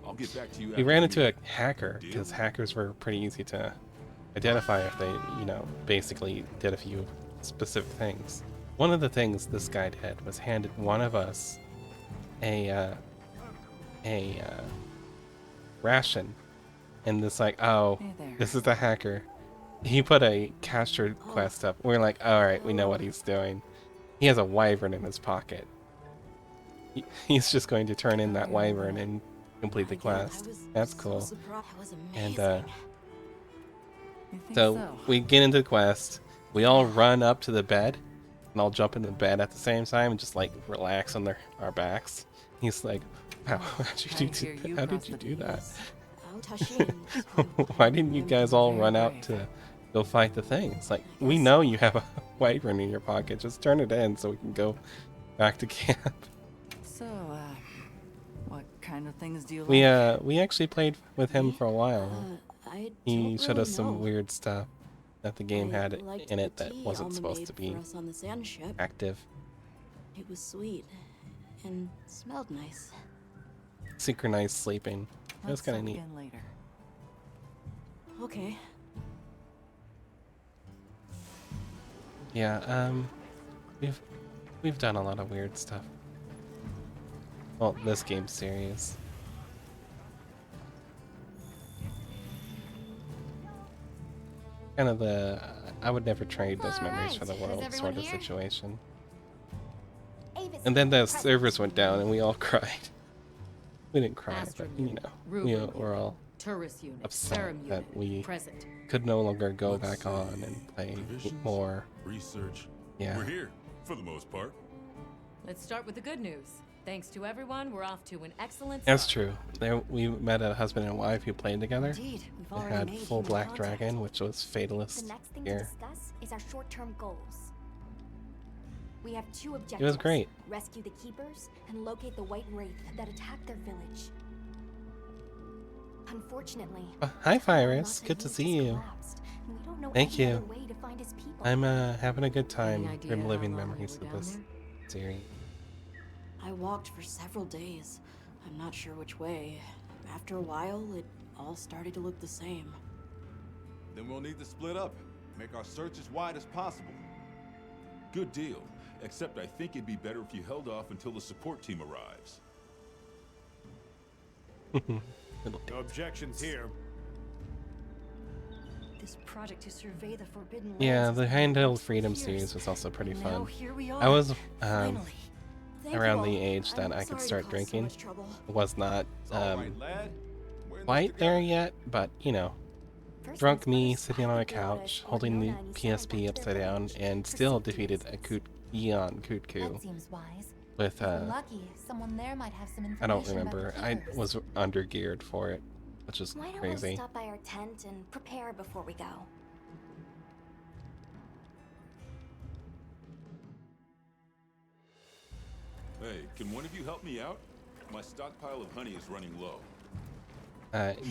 I'll get back to you we after ran the into a meeting. hacker because Deal? hackers were pretty easy to identify if they, you know, basically did a few specific things. One of the things this guy did was handed one of us a ration, and it's like, oh, Hey there. this is the hacker. He put a cash request up. We're like, all right, we know what he's doing. He has a wyvern in his pocket. He's just going to turn in that wyvern and complete the quest. That's cool. And You think so we get into the quest. We all run up to the bed, and all jump into the bed at the same time and just like relax on our backs. He's like, "Wow, how did you do that? Why didn't you guys all run out to go fight the thing?" It's like, we know you have a wyvern in your pocket. Just turn it in so we can go back to camp. So, what kind of things do you We like? we actually played with him for a while. He showed us some weird stuff that the game had in it that wasn't supposed to be active. It was sweet and smelled nice. Synchronized sleeping. It was Let's kind of talk neat. again later. Okay. Yeah, we've done a lot of weird stuff. Well, this game series. Kind of the I would never trade those memories for the Alright, is world sort everyone of here? situation. Avis, And then the present. servers went down and we all cried. We didn't cry, but Astrum you unit, know, Ruben we're all Tourist unit, upset Serum that unit, we present. could no longer go Let's back see. on and play Provisions, more. research. Yeah. We're here, for the most part. Let's start with the good news. Thanks to everyone, we're off to an excellent That's start. true. There we met a husband and wife who played together. Indeed, we've They already had made full human Black contact. Dragon, which was The Fatalist next thing here. to discuss is our short-term goals. We have 2 objectives. It was great. Rescue the Keepers and locate the White Wraith that attacked their village. Unfortunately, Hi, Mata Virus. Good to Youth see has you. collapsed, and we don't know Thank any you. other way to find his people. I'm having a good time Any idea how reliving long memories you of were this down series. I walked for several days. I'm not sure which way. After a while, it all started to look the same. Then we'll need to split up. Make our search as wide as possible. Good deal. Except I think it'd be better if you held off until the support team arrives. No objections here. This project to survey the forbidden Yeah, lands the has been Handheld for Freedom years. series was also pretty And fun. now here we I are, was finally. Thank around you the all. age that I'm I could sorry to start cause so drinking. much trouble. Was not It's all right, lad. We're in this quite there together. yet, but you know, First drunk things me first, sitting I on a think we oughta couch escort holding the Nona and Yusan PSP back to their upside down village and for still safety defeated reasons. Eon Kutku That seems wise. with If we're lucky, someone there might have some I don't information about remember. the I keepers. was undergeared for it, which is Why don't we crazy. stop by our tent and prepare before we go? Hey, can one of you help me out? My stockpile of honey is running low.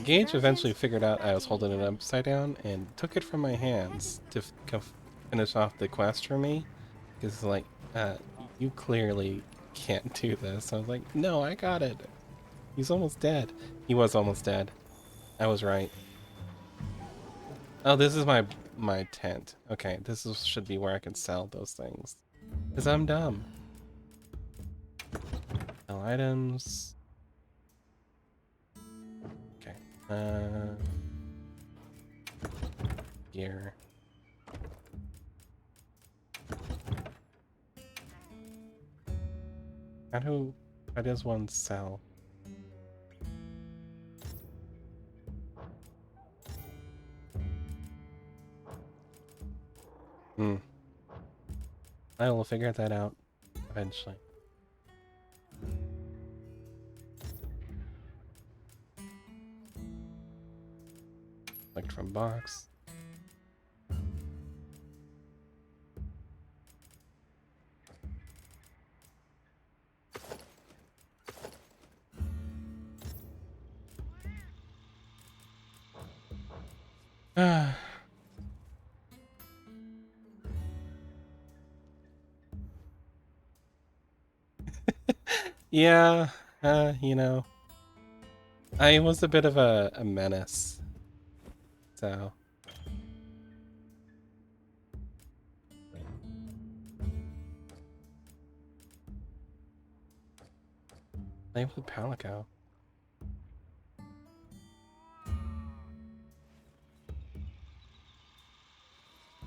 Gage eventually figured out I was holding it upside down and took it from my hands to finish off the quest for me. Because like, you clearly can't do this. I was like, no, I got it. He's almost dead. He was almost dead. I was right. Oh, this is my tent. Okay, should be where I can sell those things. Because I'm dumb. Sell items. Okay. Gear. How does one sell? I will figure that out eventually. Select from box. Yeah, you know, I was a bit of a menace, so. Play with Palico.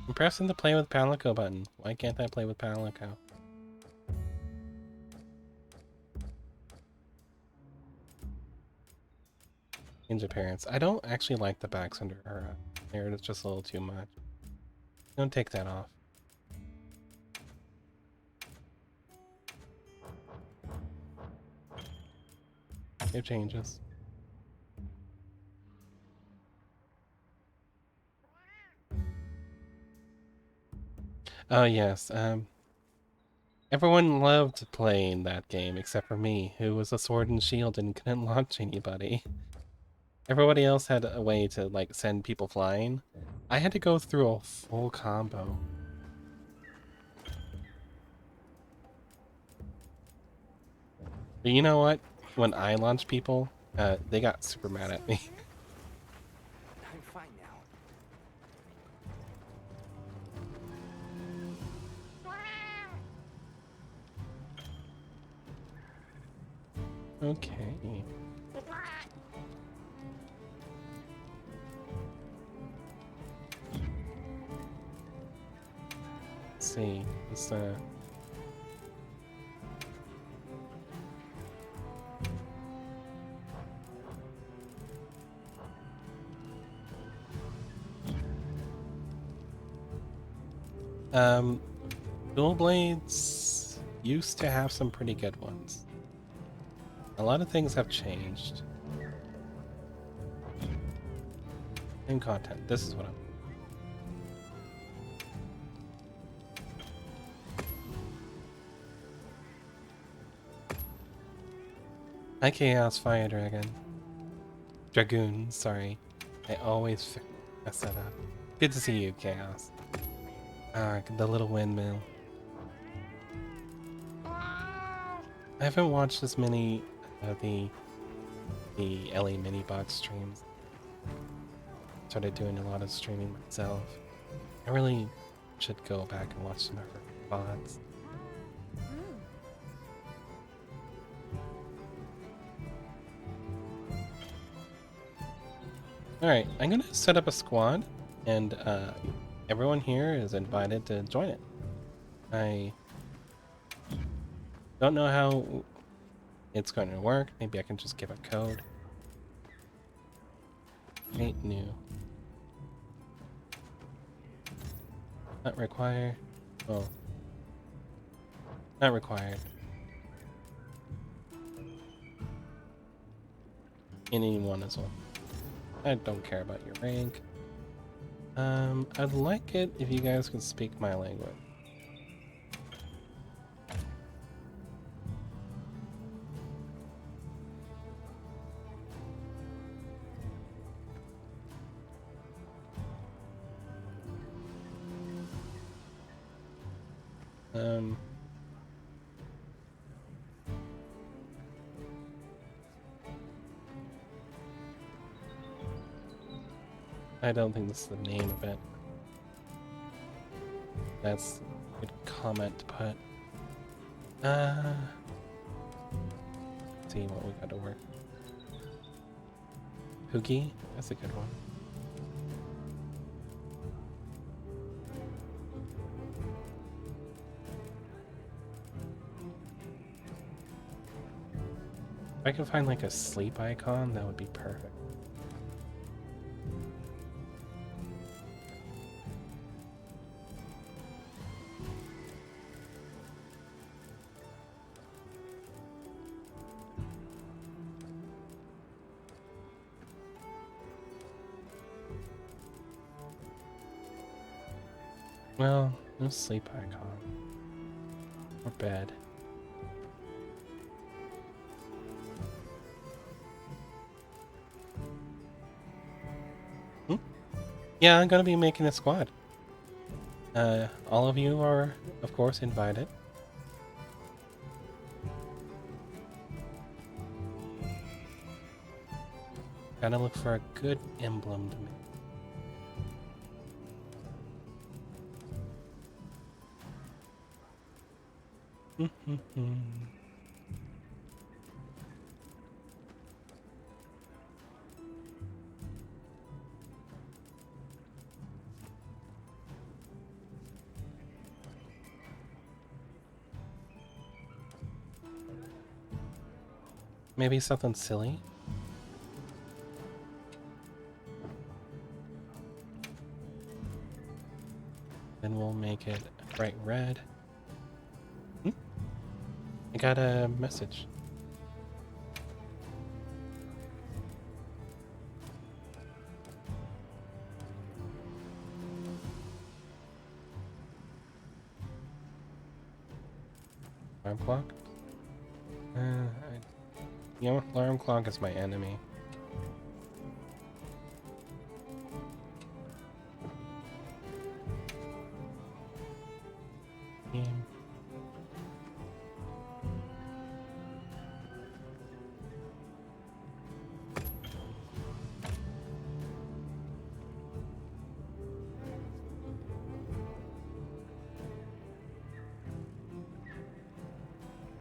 I'm pressing the play with Palico button. Why can't I play with Palico? Change appearance. I don't actually like the backs under her hair. It's just a little too much. Don't take that off. It changes. Oh yes, everyone loved playing that game except for me, who was a sword and shield and couldn't launch anybody. Everybody else had a way to like send people flying. I had to go through a full combo. But you know what? When I launched people, they got super mad at me. I'm fine now. Okay. Let's see. Let's dual blades used to have some pretty good ones. A lot of things have changed. Same content. This is what I'm. Hi, Chaos Fire Dragon. Dragoon, sorry. I always mess that up. Good to see you, Chaos. Ah, the little windmill. I haven't watched as many of the LA mini box streams. started doing a lot of streaming myself. I really should go back and watch some of her VODs. Alright, I'm gonna set up a squad, and everyone here is invited to join it. I don't know how it's going to work. Maybe I can just give a code. Create new. Not required. Oh. Not required. Anyone as well. I don't care about your rank. I'd like it if you guys could speak my language. I don't think this is the name of it. That's a good comment to put. Let's see what we got to work. Hoogie? That's a good one. If I could find like a sleep icon, that would be perfect. Well, no sleep icon. Or bed. Yeah, I'm gonna be making a squad. All of you are, of course, invited. Gotta look for a good emblem to make. Maybe something silly. Then we'll make it bright red. I got a message. Alarm clock? You know, alarm clock is my enemy.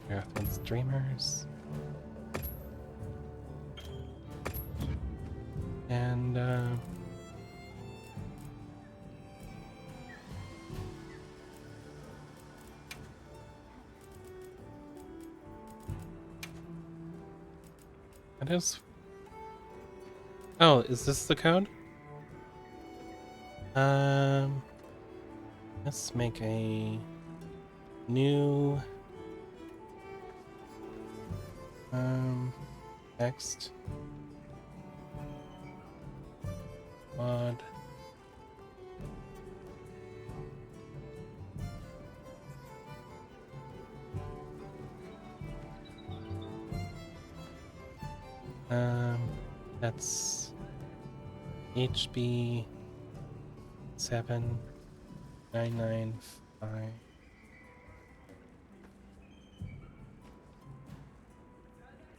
Marathon streamers. And it is. Oh, is this the code? Let's make a new text mod. That's HB 7995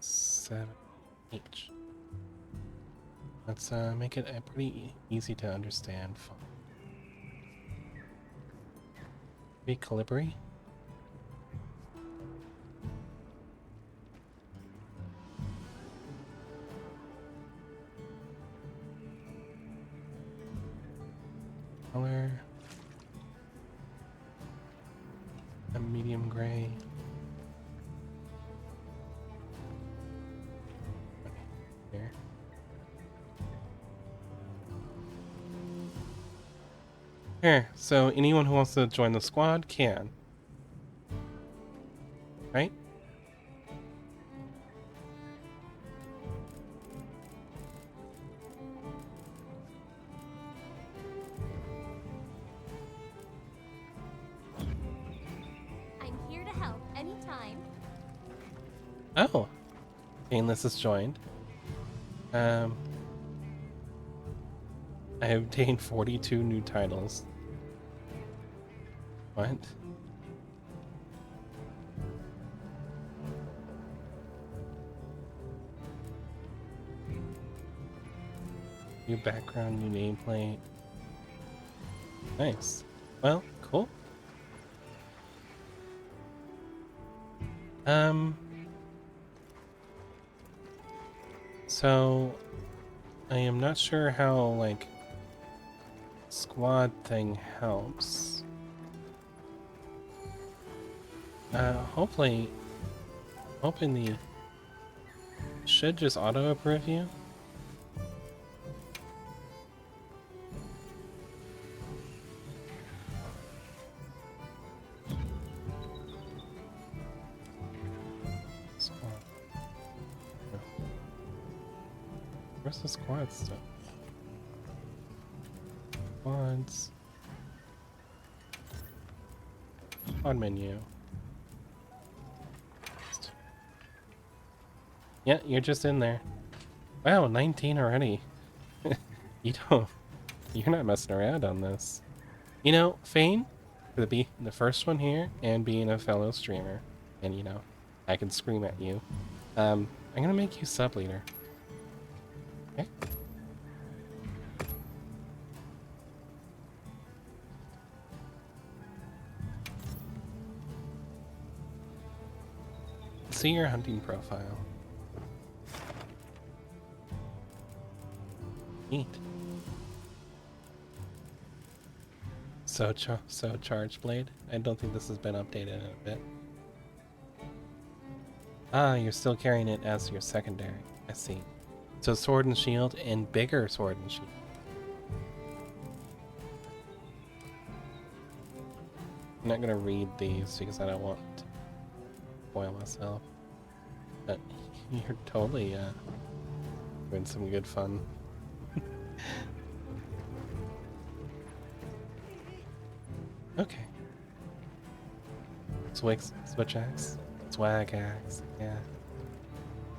7H. Let's make it a pretty easy to understand font. Maybe Calibri? Color. A medium gray. Okay, here. Here, so anyone who wants to join the squad can. Right? I'm here to help anytime. Oh. Painless is joined. I obtained 42 new titles. What? New background, new nameplate. Nice. Well, cool. So I am not sure how like squad thing helps. Hopefully hoping the should just auto approve you. Squad. No. Where's the squad stuff? Squads. Squad menu. Yeah, you're just in there. Wow, 19 already. You're not messing around on this. You know, Fane, to be the first one here and being a fellow streamer, and you know, I can scream at you. I'm gonna make you sub leader. Okay. See your hunting profile. Neat. So charge blade. I don't think this has been updated in a bit. Ah, you're still carrying it as your secondary. I see. So sword and shield and bigger sword and shield. I'm not gonna read these because I don't want to spoil myself. But you're totally doing some good fun. Okay. Switch axe. Swag axe. Yeah.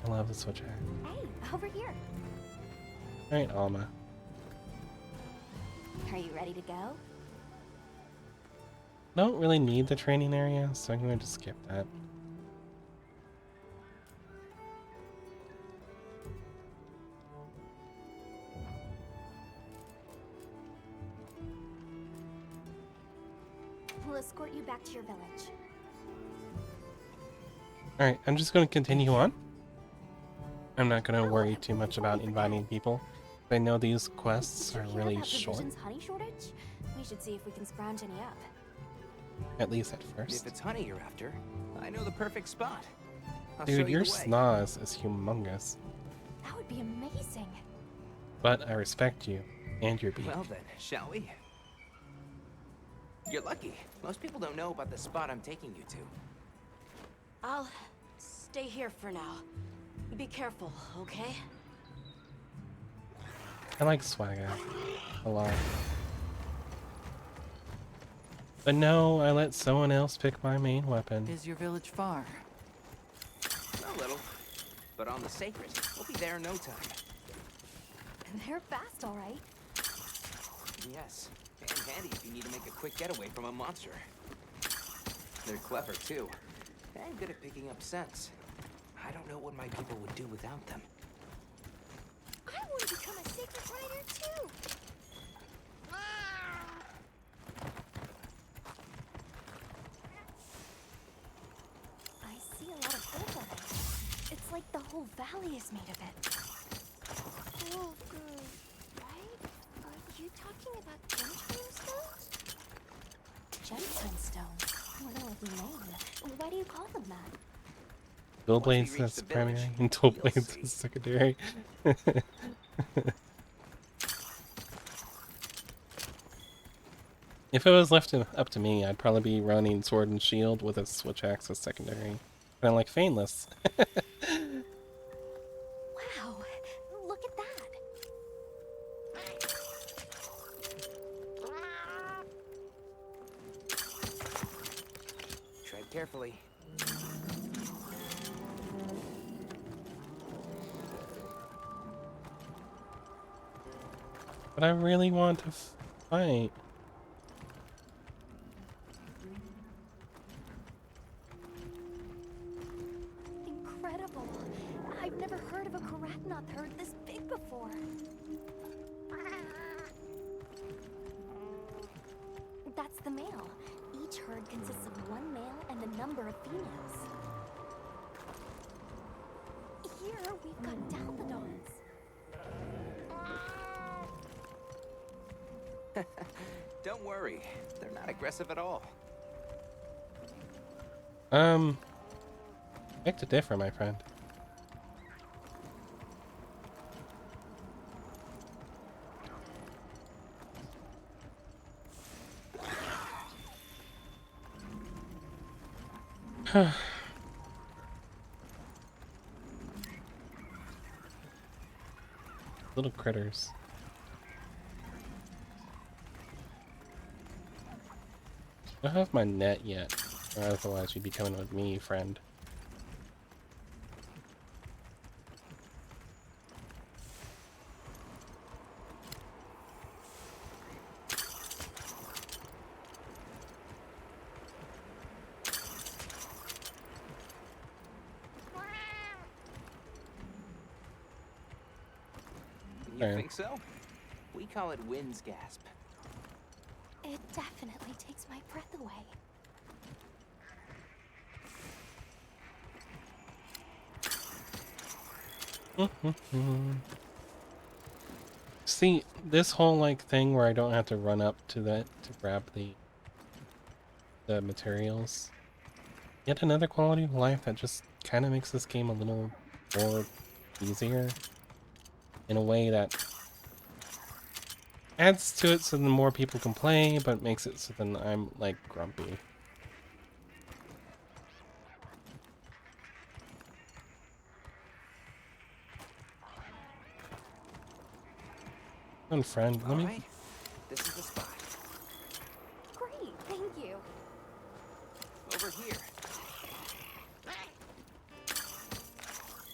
I love the switch axe. Hey, over here. Alright, Alma. Are you ready to go? Don't really need the training area, so I'm going to skip that. We'll escort you back to your village. Alright, I'm just going to continue on. I'm not going to worry too much about inviting people. I know these quests are really short. Honey shortage? We should see if we can scrounge any up. At least at first. If it's honey you're after, I know the perfect spot. I'll show Dude, you your the way. snoz is humongous. That would be amazing. But I respect you and your beak. Well then, shall we? You're lucky. Most people don't know about the spot I'm taking you to. I'll stay here for now. Be careful, okay? I like swagger a lot. But no, I let someone else pick my main weapon. Is your village far? A little. But on the sacred, we'll be there in no time. They're fast, all right. Yes. And handy if you need to make a quick getaway from a monster. They're clever, too. And good at picking up scents. I don't know what my people would do without them. I wouldn't to become a sacred rider too. I see a lot of bullseyes. It's like the whole valley is made of it. Oh, good. Right? Are you talking about gemstone stones? Gemstone stones? What a lovely name. Why do you call them that? Dual Once we blades reach as the primary village, and dual you'll blades see. as secondary. If it was left up to me, I'd probably be running sword and shield with a switch axe as secondary. Kind of like Fainless. Wow, look at that. Tread carefully. But I really want to fight. Incredible. I've never heard of a Karatnoth herd this big before. That's the male. Each herd consists of one male and a number of females. Here we've got Dalbadons. Don't worry, they're not aggressive at all. Beg to differ, my friend. Little critters. I don't have my net yet, or otherwise you'd be coming with me, friend. You Fair. think so? We call it wind's gasp. It definitely takes my breath away. See, this whole like thing where I don't have to run up to that to grab the materials. Yet another quality of life that just kind of makes this game a little more easier in a way that adds to it so then more people can play, but makes it so then I'm like grumpy. Come on, friend, let me. Alright, this is the spot. Great, thank you. Over here.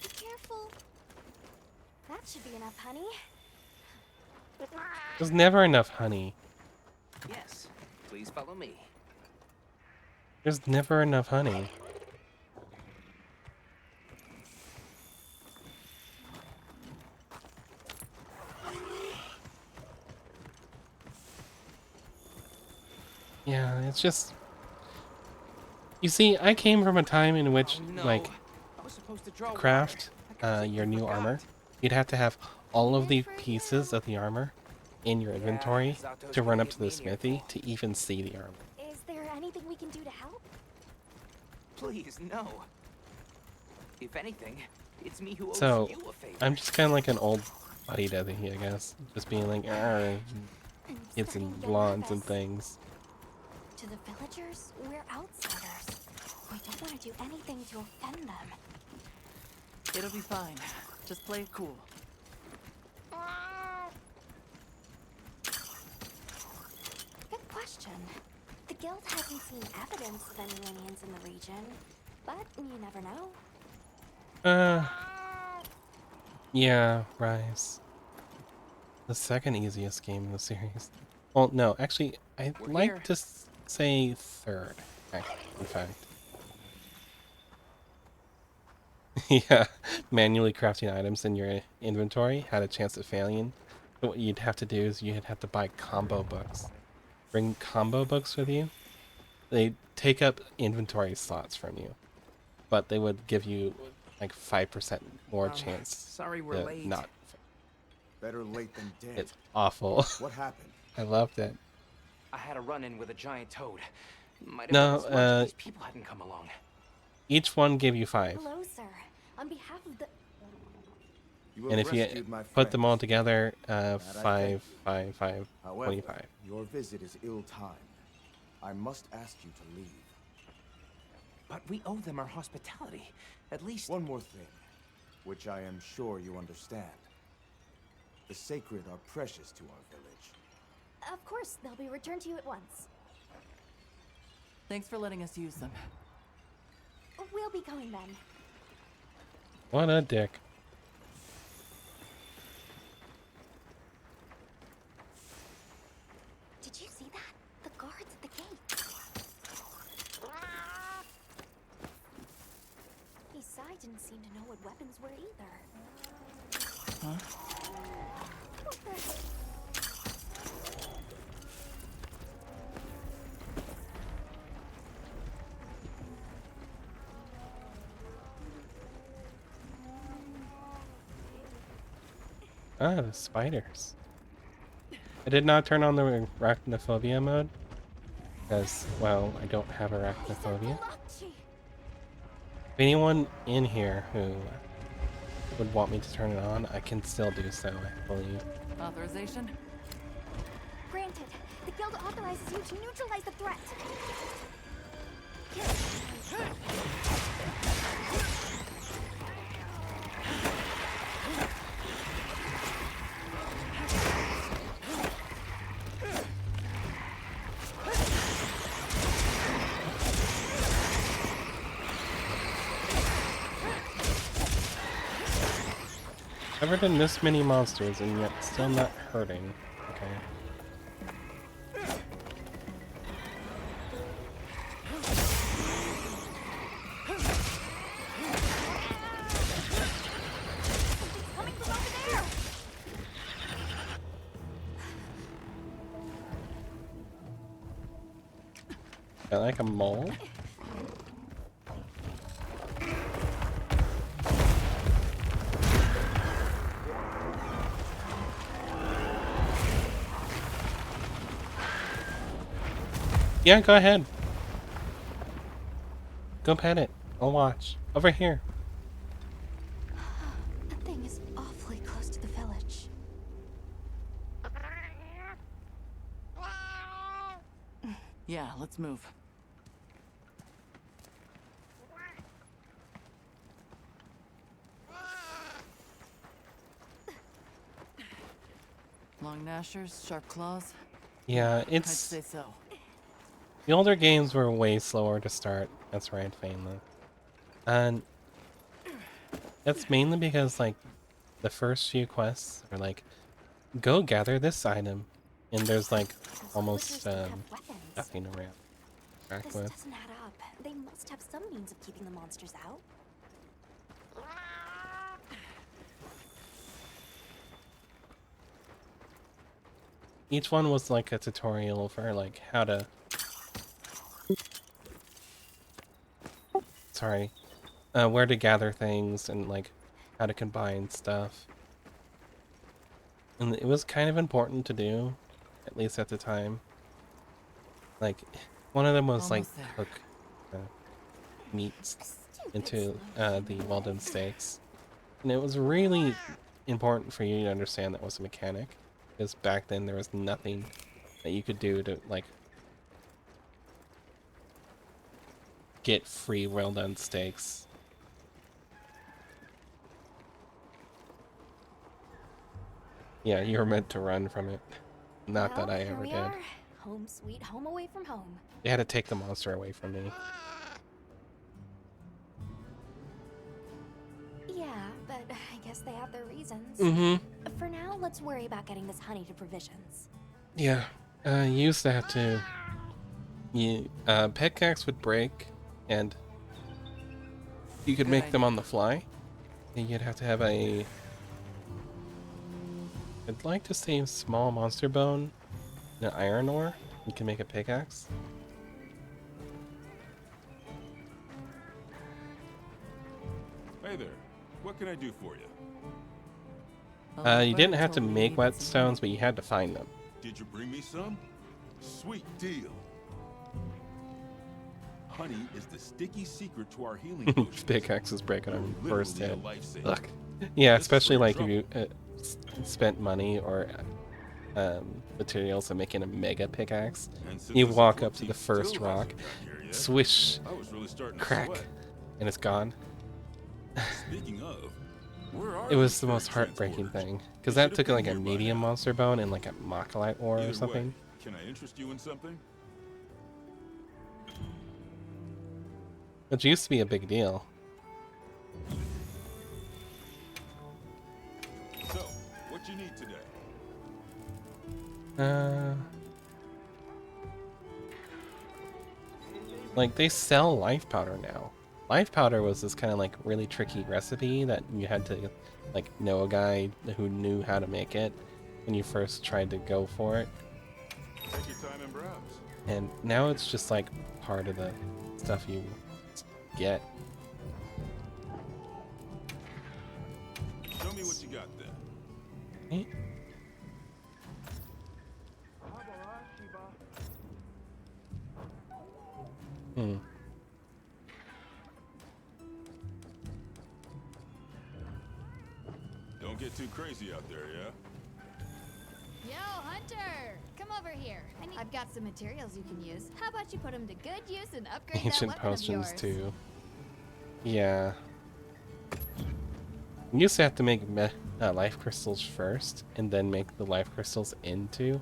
Be careful. That should be enough, honey. There's never enough honey. Yes, please follow me. There's never enough honey. Yeah, it's just... You see, I came from a time in which, Oh, no. like, I was supposed to draw craft water. I your new forgot. armor, you'd have to have all of the pieces of the armor in your inventory Zato's to run gonna up get to the me an smithy earful. to even see the armor. Is there anything we can do to help? Please, no. If anything, it's me who owes So, you a favor. I'm just kind of like an old buddy daddy, I guess. Just being like, I'm kids starting and to get blondes and nervous. things. To the villagers, we're outsiders. We don't want to do anything to offend them. It'll be fine. Just play it cool. Good question. The guild hasn't seen evidence of any aliens in the region, but you never know. Yeah, Rise. The second easiest game in the series. Well, no, actually, I'd We're like here. to say third, in fact. Yeah, manually crafting items in your inventory had a chance of failing. So what you'd have to do is you'd have to buy combo books. Bring combo books with you. They take up inventory slots from you, but they would give you like 5% more chance Sorry we're to late. not. Better late than dead. It's awful. What happened? I loved it. I had a run-in with a giant toad. Might have No, been as much if these people hadn't come along. Each one gave you 5. Hello, sir. On behalf of the... You And have if you rescued my put them all friends. together, I 5, 5, 5, However, 25. your visit is ill-timed. I must ask you to leave. But we owe them our hospitality. At least... One more thing, which I am sure you understand. The sacred are precious to our village. Of course, they'll be returned to you at once. Thanks for letting us use them. We'll be going then. What a dick. Did you see that? The guards at the gate. Isai didn't seem to know what weapons were either. Huh? What the... Ah, the spiders. I did not turn on the arachnophobia mode because, well, I don't have arachnophobia. If anyone in here who would want me to turn it on, I can still do so, I believe. Authorization? Granted, the guild authorizes you to neutralize the threat. Covered in this many monsters and yet still not hurting. Okay. Coming from over there! I like a mole. Yeah, go ahead. Go pet it. I'll watch. Over here. That thing is awfully close to the village. Yeah, let's move. Long gnashers, sharp claws. Yeah, I'd it's... say so. The older games were way slower to start. That's right, Fainla. And that's mainly because, like, the first few quests are like, go gather this item. And there's, like, almost nothing around to interact This with. doesn't add up. They must have some means of keeping the monsters out. Each one was like a tutorial for, like, how to... Sorry. Where to gather things and, like, how to combine stuff. And it was kind of important to do, at least at the time. Like, one of them was, like, Almost there. cook meats into the well-done steaks. And it was really important for you to understand that was a mechanic. Because back then there was nothing that you could do to, like, get free well-done steaks. Yeah, you were meant to run from it. Not that Well, I here ever we did. are. Home sweet home away from home. They had to take the monster away from me. Yeah, but I guess they have their reasons. Mm-hmm. For now, let's worry about getting this honey to provisions. Yeah. You used to have to... Pickaxe would break, and you could Good make them idea. on the fly. And you'd have to have a... I'd like to say small monster bone and an iron ore. You can make a pickaxe. Hey there. What can I do for you? You didn't have to make whetstones, but you had to find them. Did you bring me some? Sweet deal. Honey is the sticky secret to our healing potions. Pickaxes break on first Literally a hit. lifesaver. Look. Yeah, This is especially for your like if you spent money or materials on making a mega pickaxe. And since You the walk support up to the team first still rock, hasn't got here yet, swish, I was really starting to crack, sweat. and it's gone. Speaking of, where are It was these the most ferry heartbreaking transporters? thing. Because They that should took have like been a here by medium now. monster bone and like a mocholite ore Either or something. way, can I interest you in something? Which used to be a big deal. So, what you need today? Like they sell life powder now. Life powder was this kind of like really tricky recipe that you had to like know a guy who knew how to make it when you first tried to go for it. Take your time and browse. And now it's just like part of the stuff you get. Show me what you got then. Eh? Hmm. Don't get too crazy out there, yeah? Yo, Hunter! Come over here. I've got some materials you can use. How about you put them to good use and upgrade that Ancient weapon of potions yours? too. Yeah. You used to have to make life crystals first, and then make the life crystals into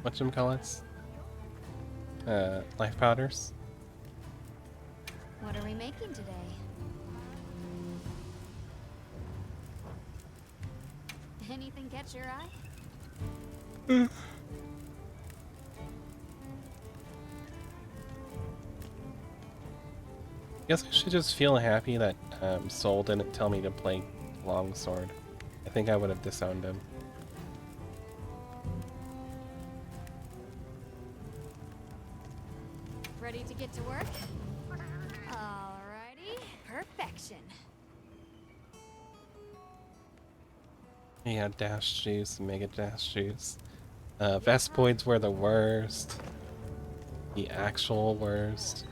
whatchamacallits? Life powders. What are we making today? Anything catch your eye? Guess I should just feel happy that Soul didn't tell me to play longsword. I think I would have disowned him. Ready to get to work? Alrighty. Perfection. Yeah, dash juice, mega dash juice. Vespoids were the worst. The actual worst.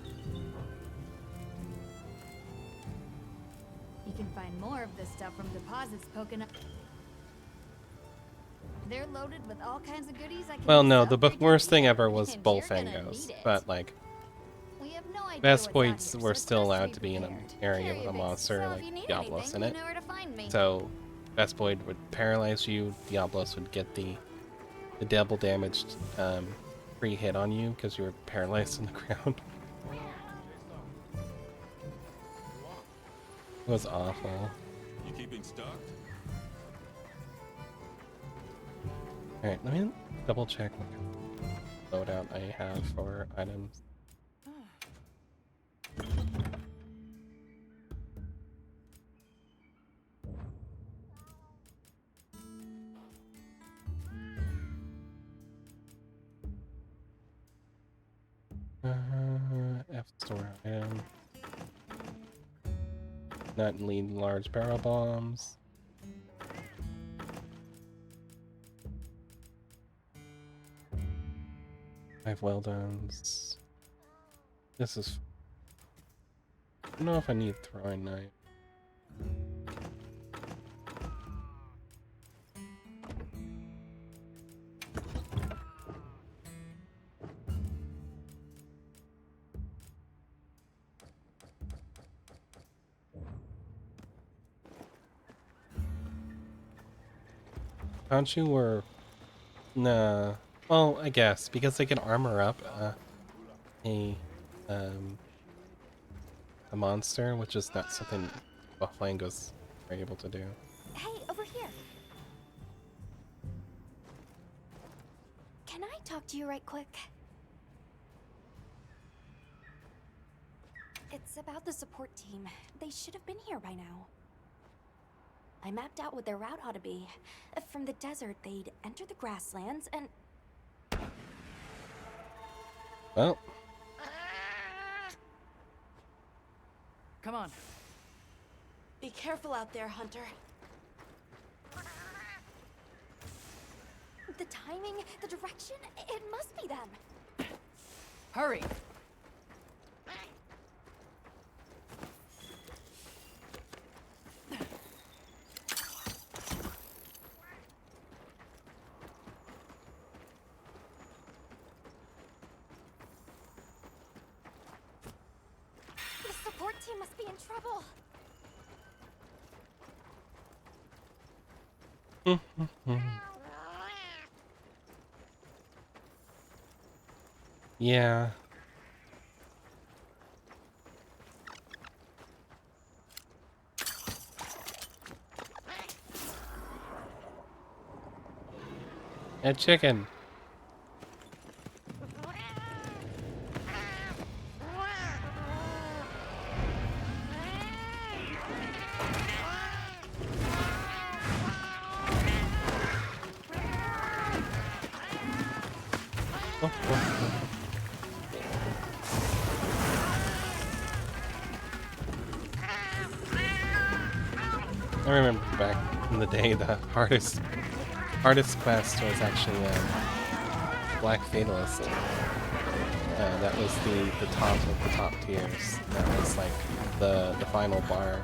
You can find more of this stuff from deposits poking up. They're loaded with all kinds of goodies I can Well, use no, to the upgrade worst your thing gear, ever was and you're gonna bullfangos. need it. But, like, We have no idea what's out Vespoids here, were so still it's best allowed to be in an prepared. area Carry with a a base, monster so like if you need Diablos in anything, it. you know where to find me. So, Vespoid would paralyze you, Diablos would get the double damaged free hit on you because you were paralyzed on the ground. It was awful. You keeping stocked? Alright, let me double check what kind of loadout I have for items. F store item. Not need large barrel bombs. I have well done's. This is. I don't know if I need throwing knife. Kanchu were. Nah. Well, I guess because they can armor up a monster, which is not something Bufflangos are able to do. Hey, over here. Can I talk to you right quick? It's about the support team. They should have been here by now. I mapped out what their route ought to be. From the desert, they'd enter the grasslands and... Well, Come on. Be careful out there, Hunter. The timing, the direction, it must be them. Hurry. The support team must be in trouble. yeah. A chicken. Oh, oh. I remember back in the day, the hardest quest was actually Black Fatalist. That was the top of the top tiers. That was like the final bar.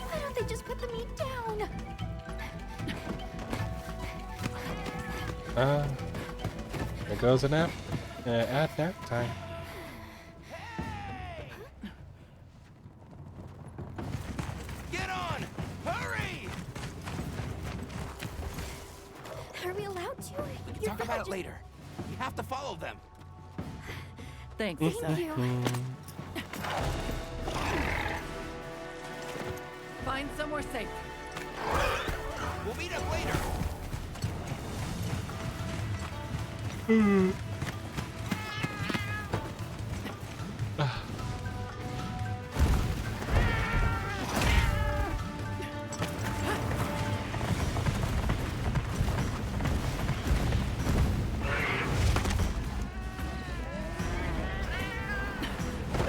Why don't they just put the meat down? There goes a nap. At nap time. Get on! Hurry! Are we allowed to? We can talk about it later. We have to follow them. Thanks, Thank Lisa. you. Find somewhere safe. We'll meet up later.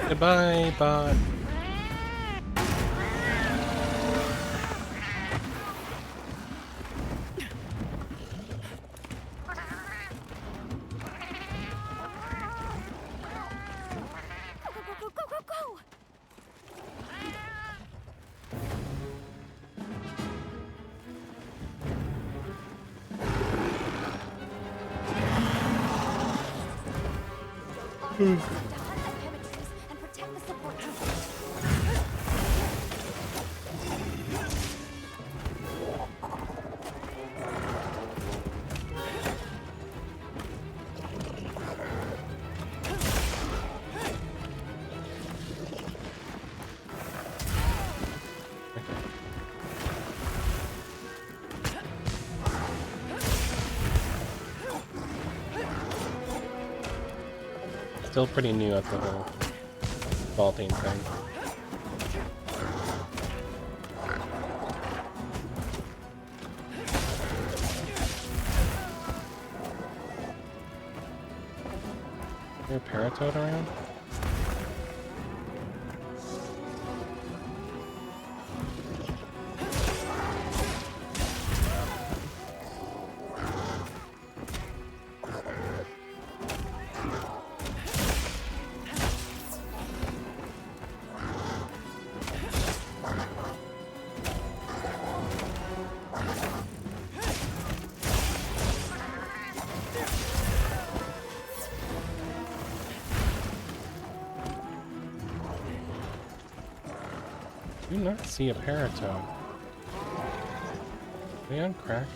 Goodbye, bot. Go, go, go, go, go! To hunt the pivot trees and protect the support team. Still pretty new at the whole vaulting thing. Is there a paratoad around? I do not see a paratoad. Are they on crack?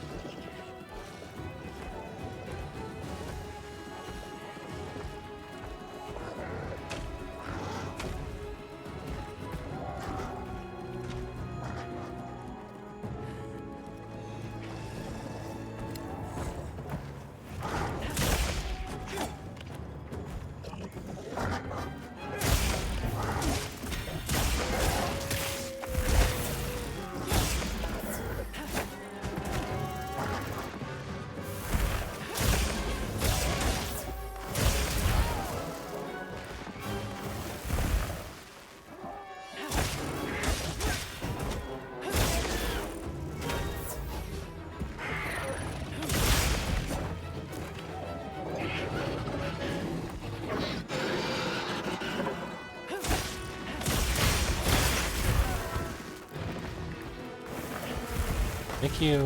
Thank you.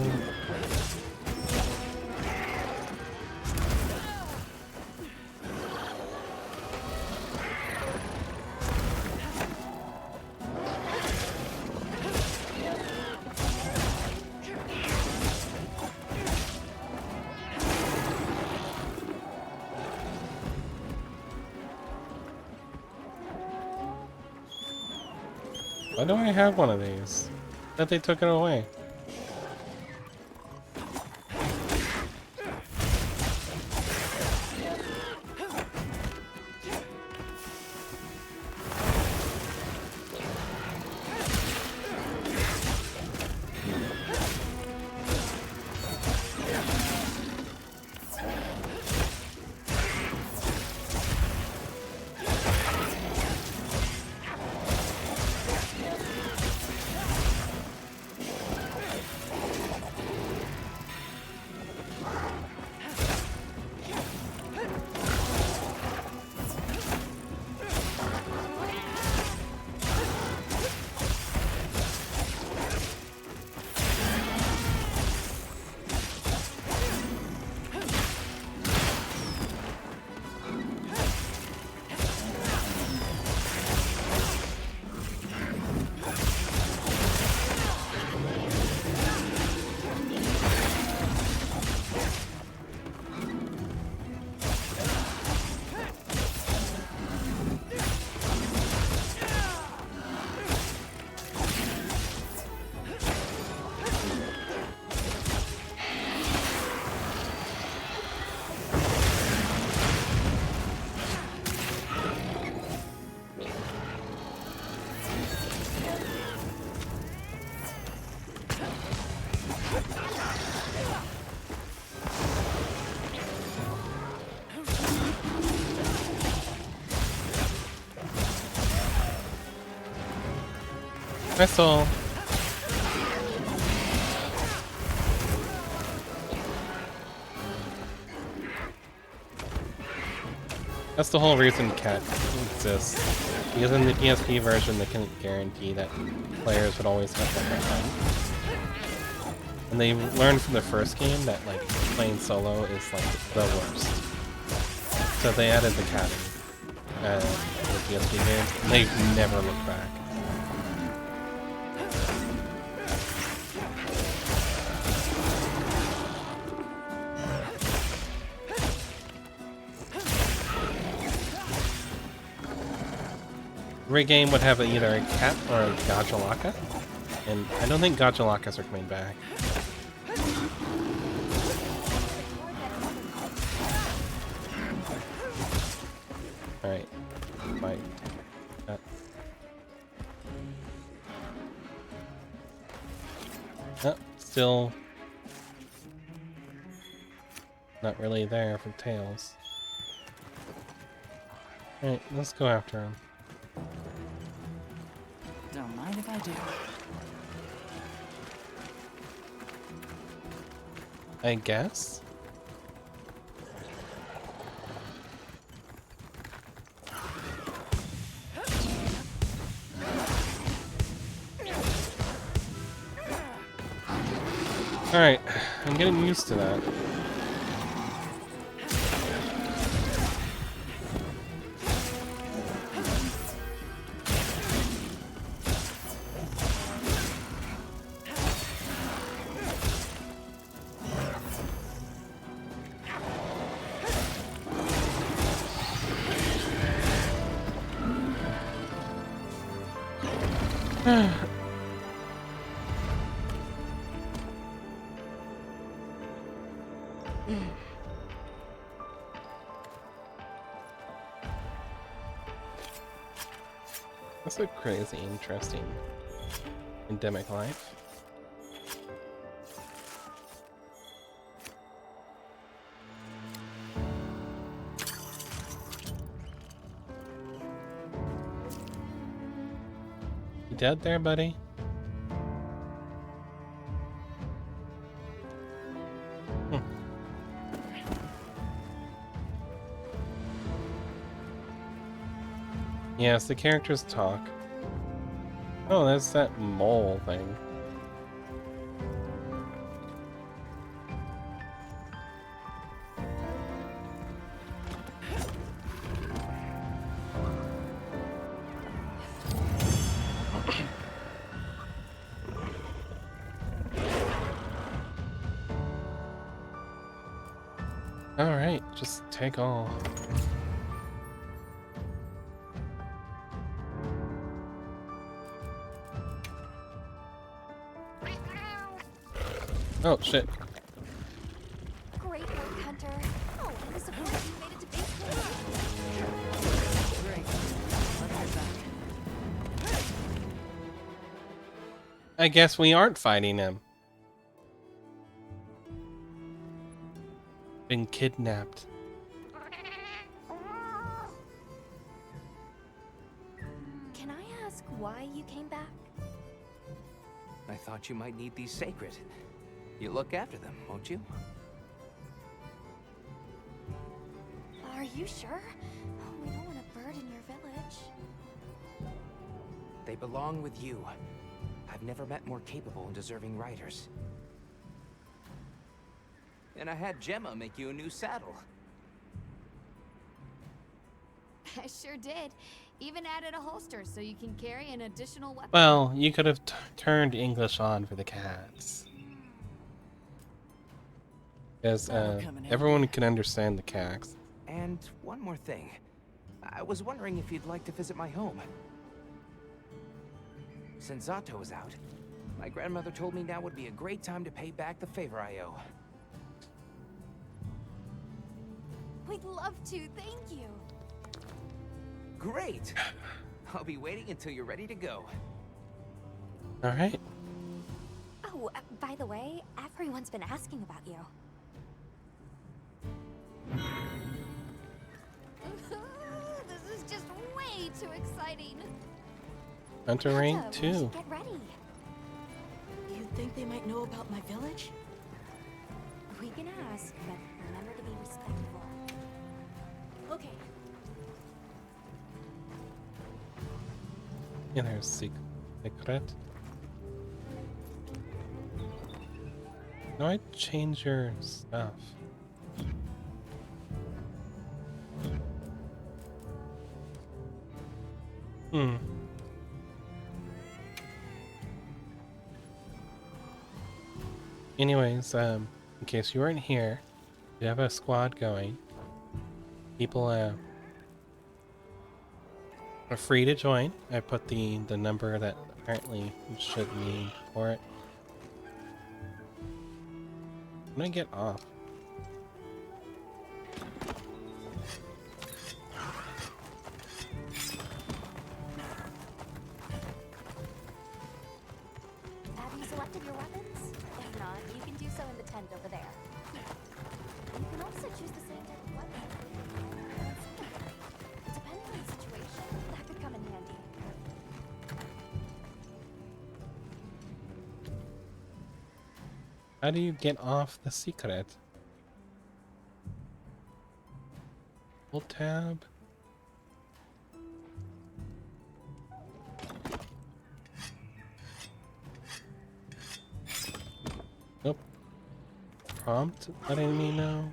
Why don't I have one of these? That they took it away. That's all. That's the whole reason Cat exists. Because in the PSP version, they couldn't guarantee that players would always have like that fun. And they learned from the first game that like playing solo is like the worst. So they added the cat to the PSP game, and they've never looked back. Every game would have either a cat or a Gajalaka, and I don't think Gajalakas are coming back. Alright, bye. Oh, still not really there for Tails. Alright, let's go after him. Don't mind if I do. I guess? Alright, I'm getting used to that. That's a crazy, interesting, endemic life. You dead there, buddy? Yes, the characters talk. Oh, that's that mole thing. Alright, just take all. Oh, shit. Great work, Hunter. Oh, I was surprised you made it to base camp. Great. Let's head back. I guess we aren't fighting him. Been kidnapped. Can I ask why you came back? I thought you might need these sacred. You look after them, won't you? Are you sure? We don't want a bird in your village. They belong with you. I've never met more capable and deserving riders. And I had Gemma make you a new saddle. I sure did. Even added a holster so you can carry an additional weapon. Well, you could have turned English on for the cats. Because everyone can understand the cats. And one more thing. I was wondering if you'd like to visit my home. Since Zato is out, my grandmother told me now would be a great time to pay back the favor I owe. We'd love to, thank you. Great! I'll be waiting until you're ready to go. Alright. Oh, by the way, everyone's been asking about you. This is just way too exciting. Hunter rank Hunter, we 2. should get ready. You think they might know about my village? We can ask, but remember to be respectful. Okay. Yeah, there's secret. No, I change your stuff. Hmm. Anyways, in case you weren't here, we have a squad going. People are free to join. I put the number that apparently you should need for it. I'm gonna get off. Have you selected your weapons? If not, you can do so in the tent over there. You can also choose the same type of weapon for your primary and secondary. Depending on the situation, that could come in handy. How do you get off the secret? Hold tab. Nope. Prompt letting me know.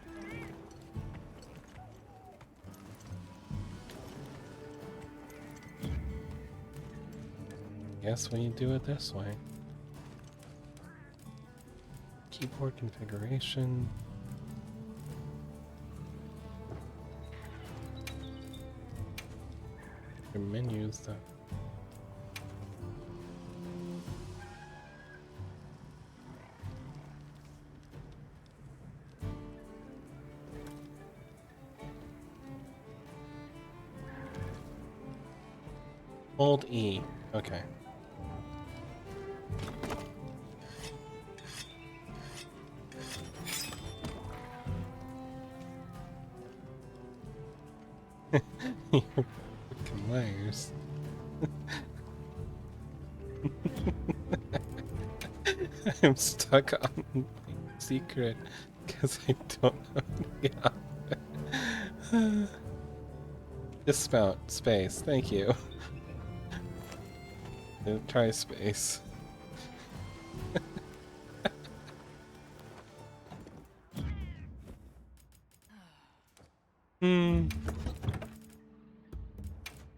Guess we do it this way. Keyboard configuration. Your menu stuff. Hold E. Okay. You're freaking liars. I'm stuck on my secret because I don't know how to get out of it. Dismount. Space. Thank you. Try space.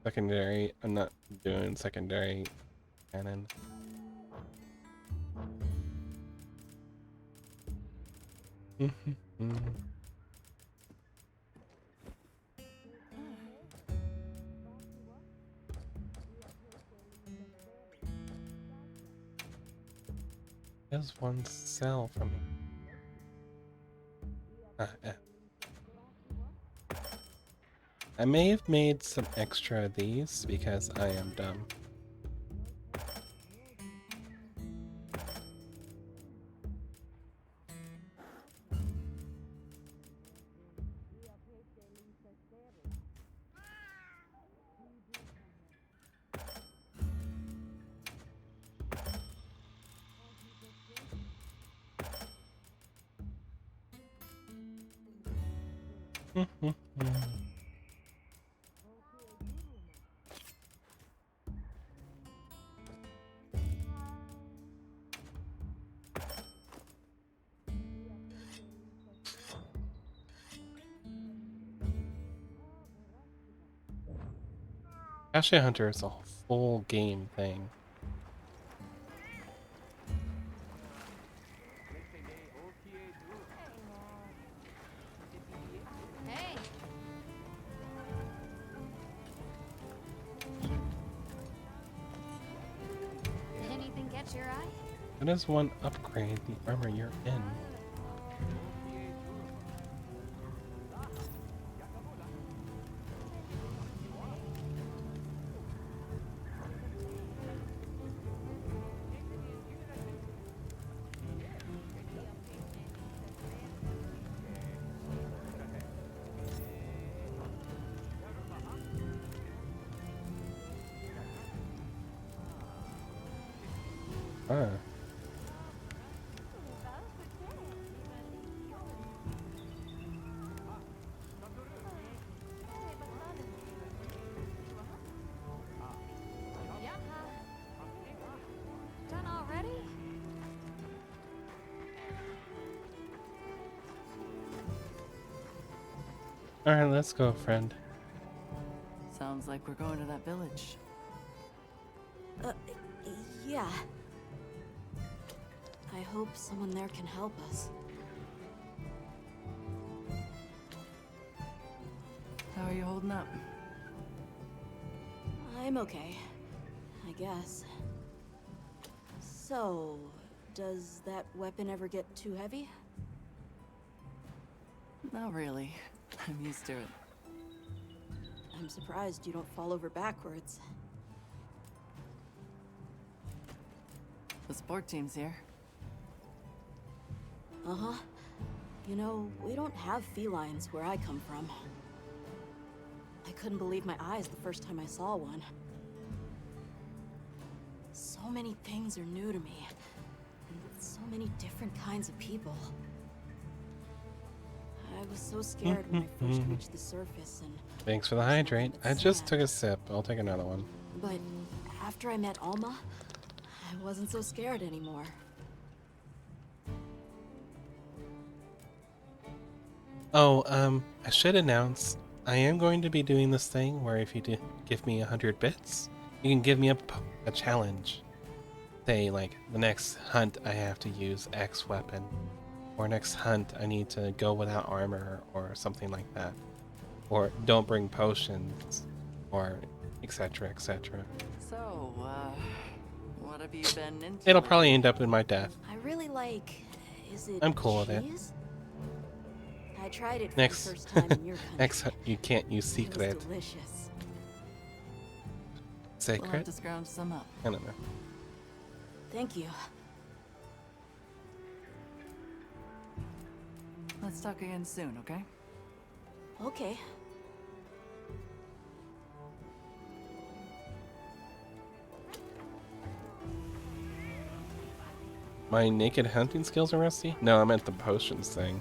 Secondary. I'm not doing secondary cannon. There's one cell from me. I may have made some extra of these because I am dumb. Ashley Hunter is a full game thing. Hey. Anything catch your eye? How does one upgrade the armor you're in? Ah. Done already? Alright, let's go, friend. Sounds like we're going to that village. Yeah. I hope someone there can help us. How are you holding up? I'm okay, I guess. So, does that weapon ever get too heavy? Not really. I'm used to it. I'm surprised you don't fall over backwards. The sport team's here. Uh-huh. You know, we don't have felines where I come from. I couldn't believe my eyes the first time I saw one. So many things are new to me. And so many different kinds of people. I was so scared when I first reached the surface and... Thanks for the hydrate. I just took a sip. I'll take another one. But after I met Alma, I wasn't so scared anymore. Oh, I should announce I am going to be doing this thing where if you give me 100 bits, you can give me a challenge. Say, like, the next hunt I have to use X weapon, or next hunt I need to go without armor, or something like that. Or don't bring potions, or etc, etc. So, what have you been into? It'll probably end up in my death. I really like... Is it I'm cool with it. cheese? I tried it for Next, the first time in your country. next hunt, you can't use It was secret. delicious. We'll Sacred? have to scrounge some up. I don't know. Thank you. Let's talk again soon, okay? Okay. My naked hunting skills are rusty? No, I meant the potions thing.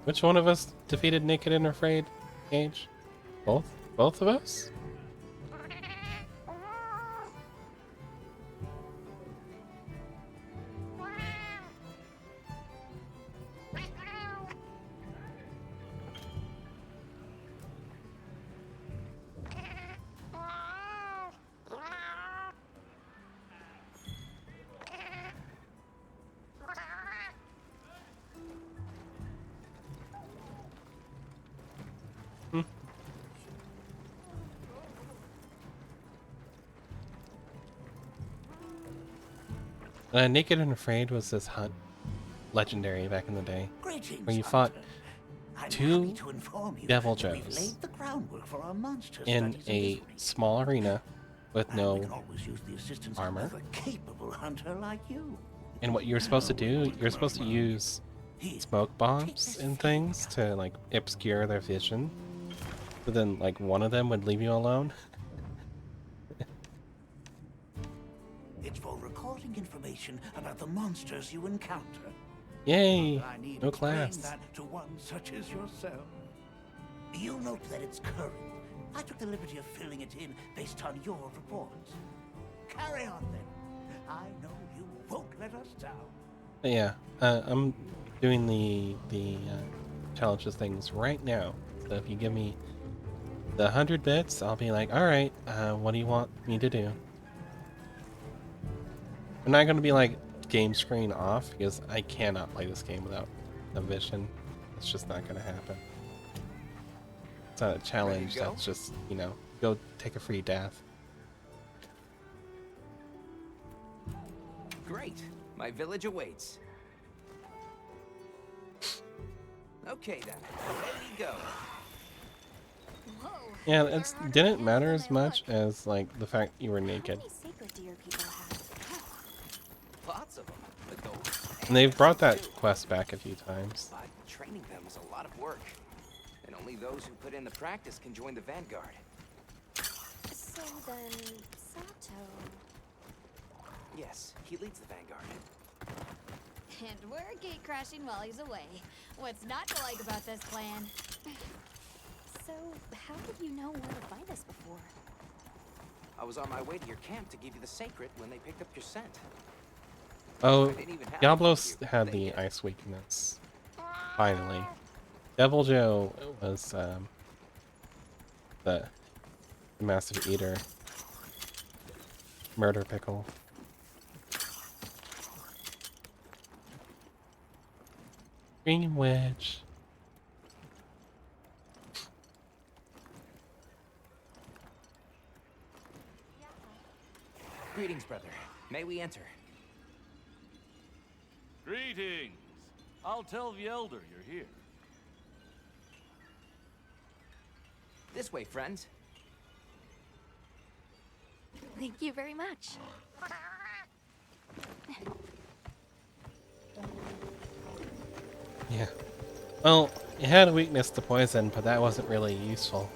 Which one of us defeated Naked and Afraid, Gage? Both? Both of us? Naked and Afraid was this hunt, legendary back in the day, Greetings, where you fought Hunter. I'm two happy to inform you Devil that we've Joes laid the groundwork for our monster in studies in a this region. small arena with And we no can always use the assistance armor. of a capable hunter like you. And what you're supposed to do, you're supposed to use smoke bombs and things to like obscure their vision. But then like one of them would leave you alone. It's for recording information about the monsters you encounter. Yay! I need No explain class. that to one such as yourself. You'll note that it's current. I took the liberty of filling it in based on your reports. Carry on then. I know you won't let us down. But yeah, I'm doing the challenges things right now. So if you give me the 100 bits, I'll be like, all right, what do you want me to do? I'm not gonna be like game screen off because I cannot play this game without a vision. It's just not gonna happen. It's not a challenge. That's just, you know, go take a free death. Great. My village awaits. Okay then. There you go. Whoa. Yeah, it didn't matter as much as like the fact you were naked. How many sacred deer people have? Lots of them. Adults. And they've brought that too. quest back a few times. But training them is a lot of work. And only those who put in the practice can join the Vanguard. So then, Sato. Yes, he leads the Vanguard. And we're gate crashing while he's away. What's not to like about this plan? So, how did you know where to find us before? I was on my way to your camp to give you the sacred when they picked up your scent. Oh, I didn't even have Diablos to. had They the did. ice weakness. Finally. Devil Joe was the massive eater. Murder pickle. Green Wedge. Greetings, brother. May we enter? Greetings. I'll tell the elder you're here. This way, friends. Thank you very much. Yeah. Well, it had a weakness to poison, but that wasn't really useful.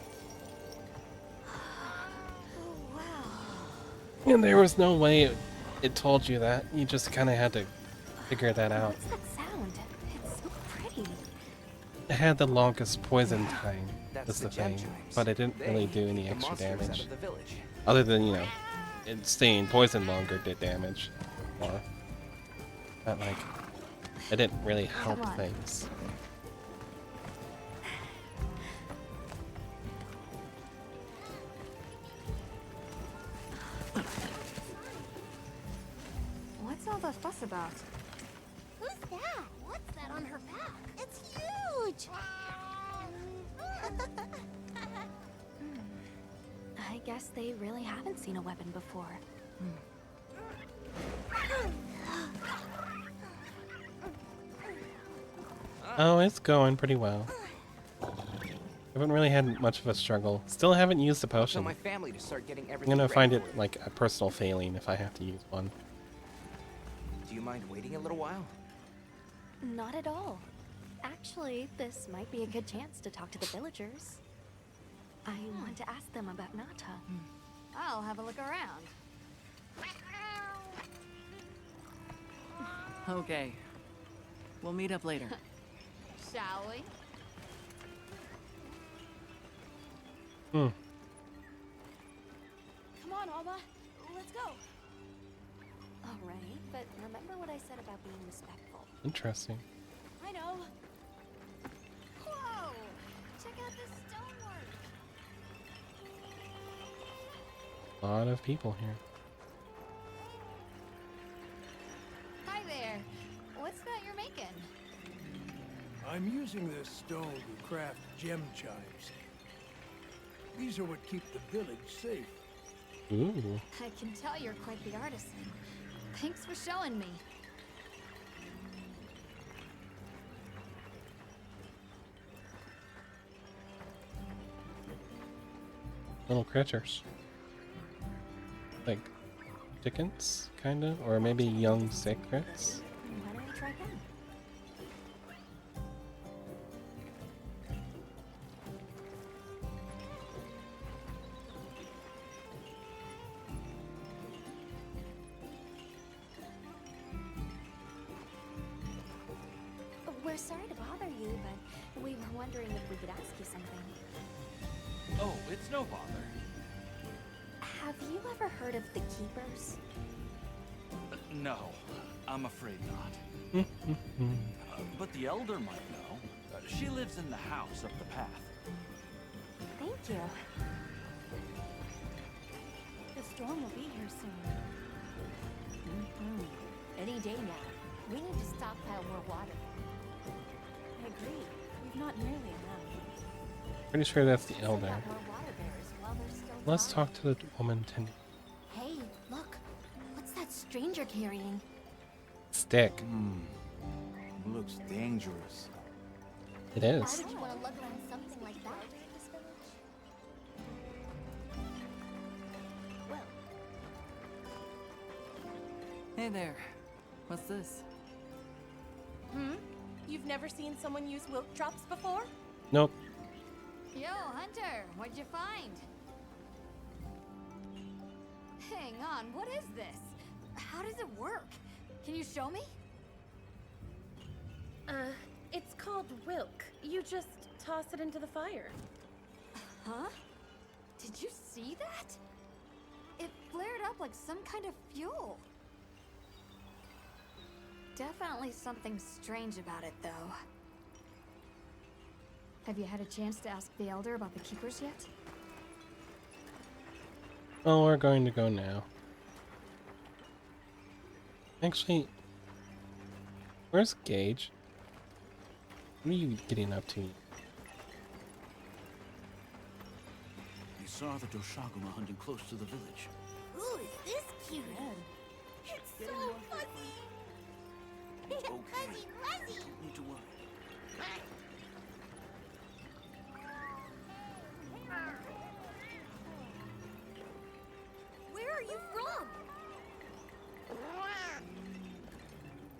Oh, wow. And there was no way it told you that. You just kind of had to figure that out. What's that sound? It's so pretty. It had the longest poison time, That's that's the the gem thing, chimes. but it didn't They really do any keep the extra monsters out damage. of the village. Other than, you know, it staying poisoned longer did damage more. But, like, it didn't really help Come on. things. What's all the fuss about? Who's that? What's that on her back? It's huge! I guess they really haven't seen a weapon before. Oh, it's going pretty well. Haven't really had much of a struggle. Still haven't used the Tell potion. my family to start getting I'm everything gonna ready find for it you. like a personal failing if I have to use one. Do you mind waiting a little while? Not at all. Actually, this might be a good chance to talk to the villagers. I want to ask them about Nata. I'll have a look around. Okay. We'll meet up later. Shall we? Hmm. Come on, Alma. Let's go. All right, but remember what I said about being respectful. Interesting. I know. Whoa! Check out this stonework. A lot of people here. Hi there. What's that you're making? I'm using this stone to craft gem chimes. These are what keep the village safe. Ooh. I can tell you're quite the artisan. Thanks for showing me. Little critters. Like chickens, kinda? Or maybe young secrets? Why don't we try them? We're sorry to bother you, but we were wondering if we could ask you something. Oh, it's no bother. Have you ever heard of the Keepers? No, I'm afraid not. But the Elder might know. She lives in the house up the path. Thank you. The storm will be here soon. Any day now. We need to stockpile more water. I agree. We've not nearly enough. Pretty sure that's the elder. More water bearers while they're still Let's dry. talk to the woman tending. Hey, look. What's that stranger carrying? Stick. Looks dangerous. It Why is. would you want to lug around something like that? Well, Hey there. What's this? you've never seen someone use wilt drops before? Nope. Yo, Hunter, what'd you find? Hang on, what is this? How does it work? Can you show me? It's called Wilk. You just toss it into the fire. Huh? Did you see that? It flared up like some kind of fuel. Definitely something strange about it, though. Have you had a chance to ask the Elder about the Keepers yet? Well, we're going to go now. Actually, where's Gage? What are you getting up to? You saw the Doshaguma hunting close to the village. Ooh, is this cute? It's so fuzzy. Okay. Fuzzy, fuzzy. Don't need to worry. Where are you from?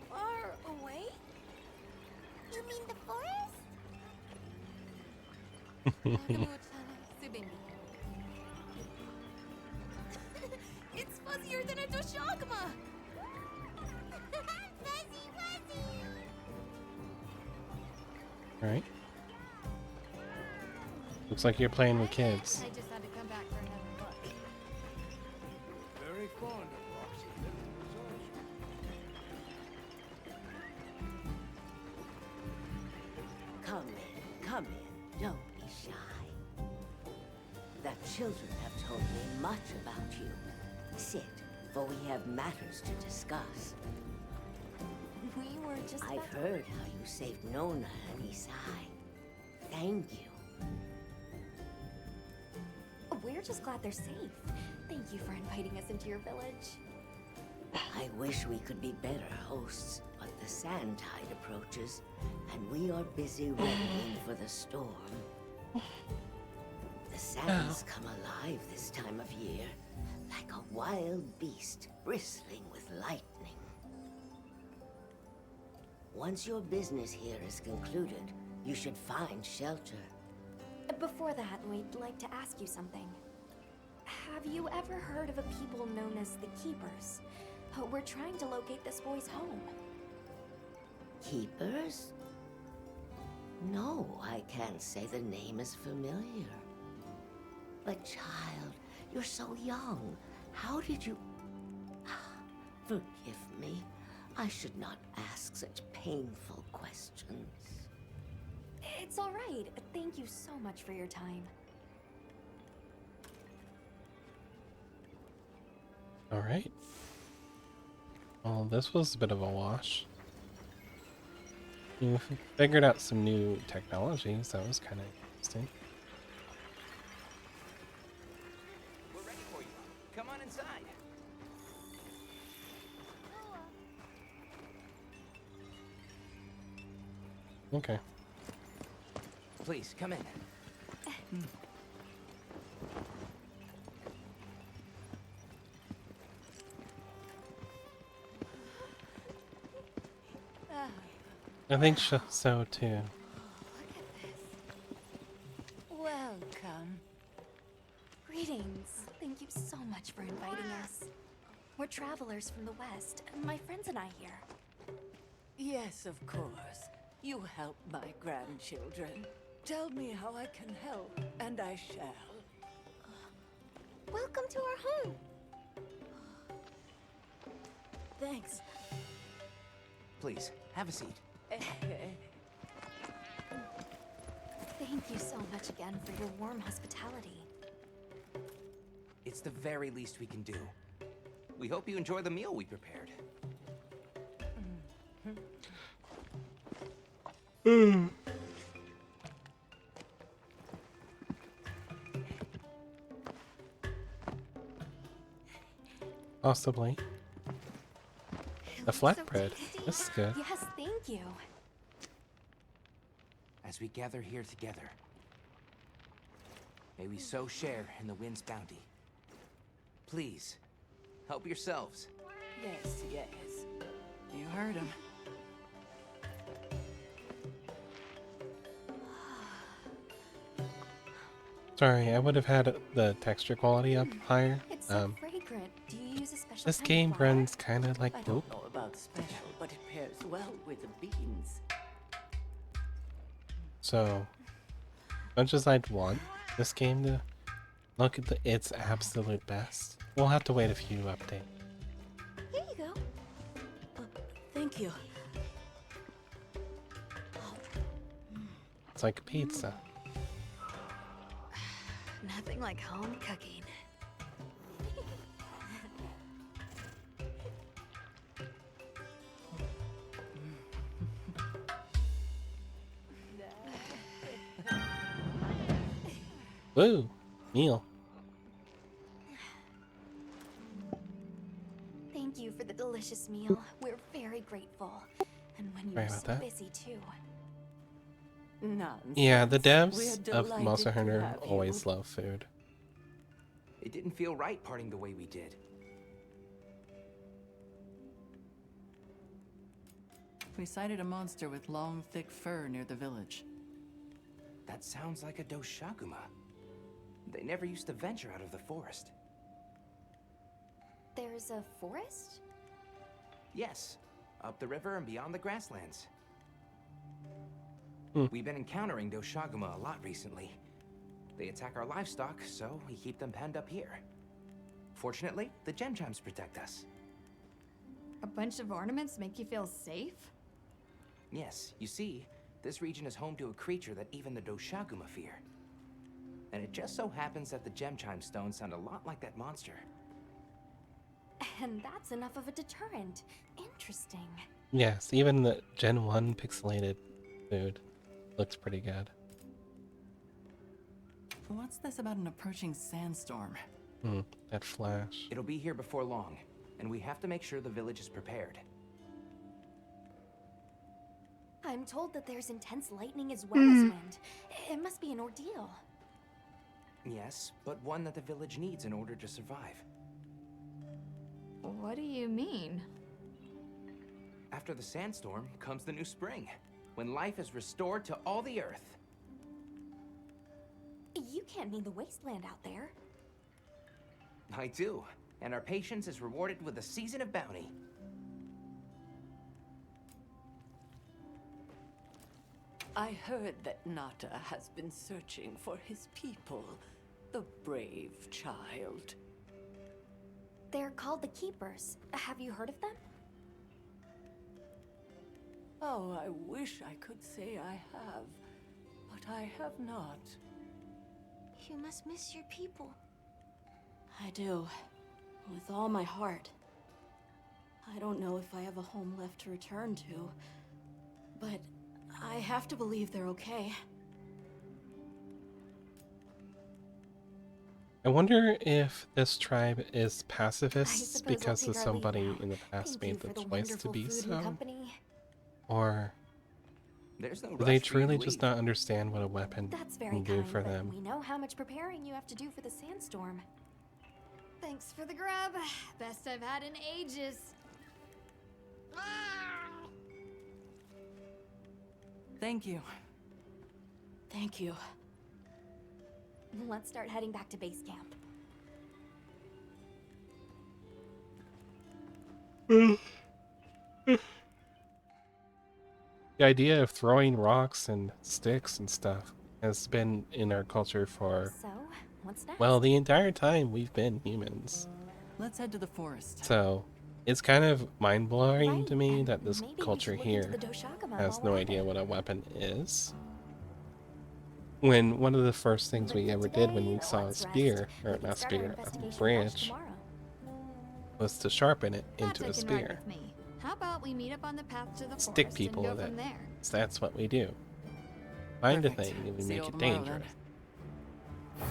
Far away? You mean the forest? It's fuzzier than a Doshaguma! Fuzzy, fuzzy! Alright. Looks like you're playing with kids. I just had to come back for another look. Very fond of Roxy. Come in. Don't be shy. The children have told me much about you. Sit, for we have matters to discuss. We were just I've about to- heard how you saved Nona and Isai. Thank you. We're just glad they're safe. Thank you for inviting us into your village. I wish we could be better hosts, but the sand tide approaches, and we are busy readying for the storm. The sands come alive this time of year, like a wild beast bristling with lightning. Once your business here is concluded, you should find shelter. Before that, we'd like to ask you something. Have you ever heard of a people known as the Keepers? We're trying to locate this boy's home. Keepers? No, I can't say the name is familiar. But child, you're so young. How did you... Forgive me. I should not ask such painful questions. It's all right. Thank you so much for your time. Alright. Well, this was a bit of a wash. You figured out some new technologies. That was kind of interesting. We're ready for you. Come on inside. Okay. Please, come in. I think so too. Welcome. Greetings. Thank you so much for inviting us. We're travelers from the West, and my friends and I here. Yes, of course. You help my grandchildren. Tell me how I can help, and I shall. Welcome to our home. Thanks. Please, have a seat. Thank you so much again for your warm hospitality. It's the very least we can do. We hope you enjoy the meal we prepared. Possibly. The flatbread. This is good. Yes, thank you. As we gather here together, may we so share in the wind's bounty. Please, help yourselves. Yes, yes. You heard him. Sorry, I would have had the texture quality up higher. It's so fragrant. Do you use a special This kind of game flower? runs kind of like I Poop. don't know about special, but it pairs well with the beans. So, much as I'd want this game to look at its absolute best, we'll have to wait a few updates. Here you go. Thank you. It's like a pizza. Nothing like home cooking. Woo! Meal. Thank you for the delicious meal. We're very grateful. And when you Sorry were about so that. busy too. Nonsense. Yeah, the devs We're of delighted Monster to Hunter have you. always love food. It didn't feel right parting the way we did. We sighted a monster with long, thick fur near the village. That sounds like a Doshaguma. They never used to venture out of the forest. There's a forest? Yes, up the river and beyond the grasslands. Hmm. We've been encountering Doshaguma a lot recently. They attack our livestock, so we keep them penned up here. Fortunately, the gem chimes protect us. A bunch of ornaments make you feel safe? Yes, you see, this region is home to a creature that even the Doshaguma fear. And it just so happens that the gem chime stones sound a lot like that monster. And that's enough of a deterrent. Interesting. Yes, even the Gen 1 pixelated food looks pretty good. What's this about an approaching sandstorm? That flash. It'll be here before long, and we have to make sure the village is prepared. I'm told that there's intense lightning as well as wind. It must be an ordeal. Yes, but one that the village needs in order to survive. What do you mean? After the sandstorm comes the new spring, when life is restored to all the earth. You can't mean the wasteland out there. I do, and our patience is rewarded with a season of bounty. I heard that Nata has been searching for his people. The brave child. They're called the Keepers. Have you heard of them? Oh, I wish I could say I have, but I have not. You must miss your people. I do. With all my heart. I don't know if I have a home left to return to, but I have to believe they're okay. I wonder if this tribe is pacifist suppose we'll because take our leave somebody now. in the past Thank you made for the the choice to wonderful be food and so, company. or There's no Do they rush for you to truly just leave. not understand what a weapon That's very can do kind, for but them? we know how much preparing you have to do for the sandstorm. Thanks for the grub. Best I've had in ages. Thank you. Thank you. Let's start heading back to base camp. The idea of throwing rocks and sticks and stuff has been in our culture for, So, what's next? well, the entire time we've been humans. Let's head to the forest. So, it's kind of mind-blowing Right, to me and that this maybe we culture should look into here the Doshakama has while no we're at idea it. what a weapon is. When one of the first things But we for ever did when today, we saw a let's rest. spear, We or can not start our spear, a investigation fresh branch, tomorrow. was to sharpen it That into I a can ride spear. with me. How about we meet up on the path to the Stick forest people and go with from it. there? So that's what we do. Find a Perfect. thing and we See you make all it tomorrow, then. dangerous.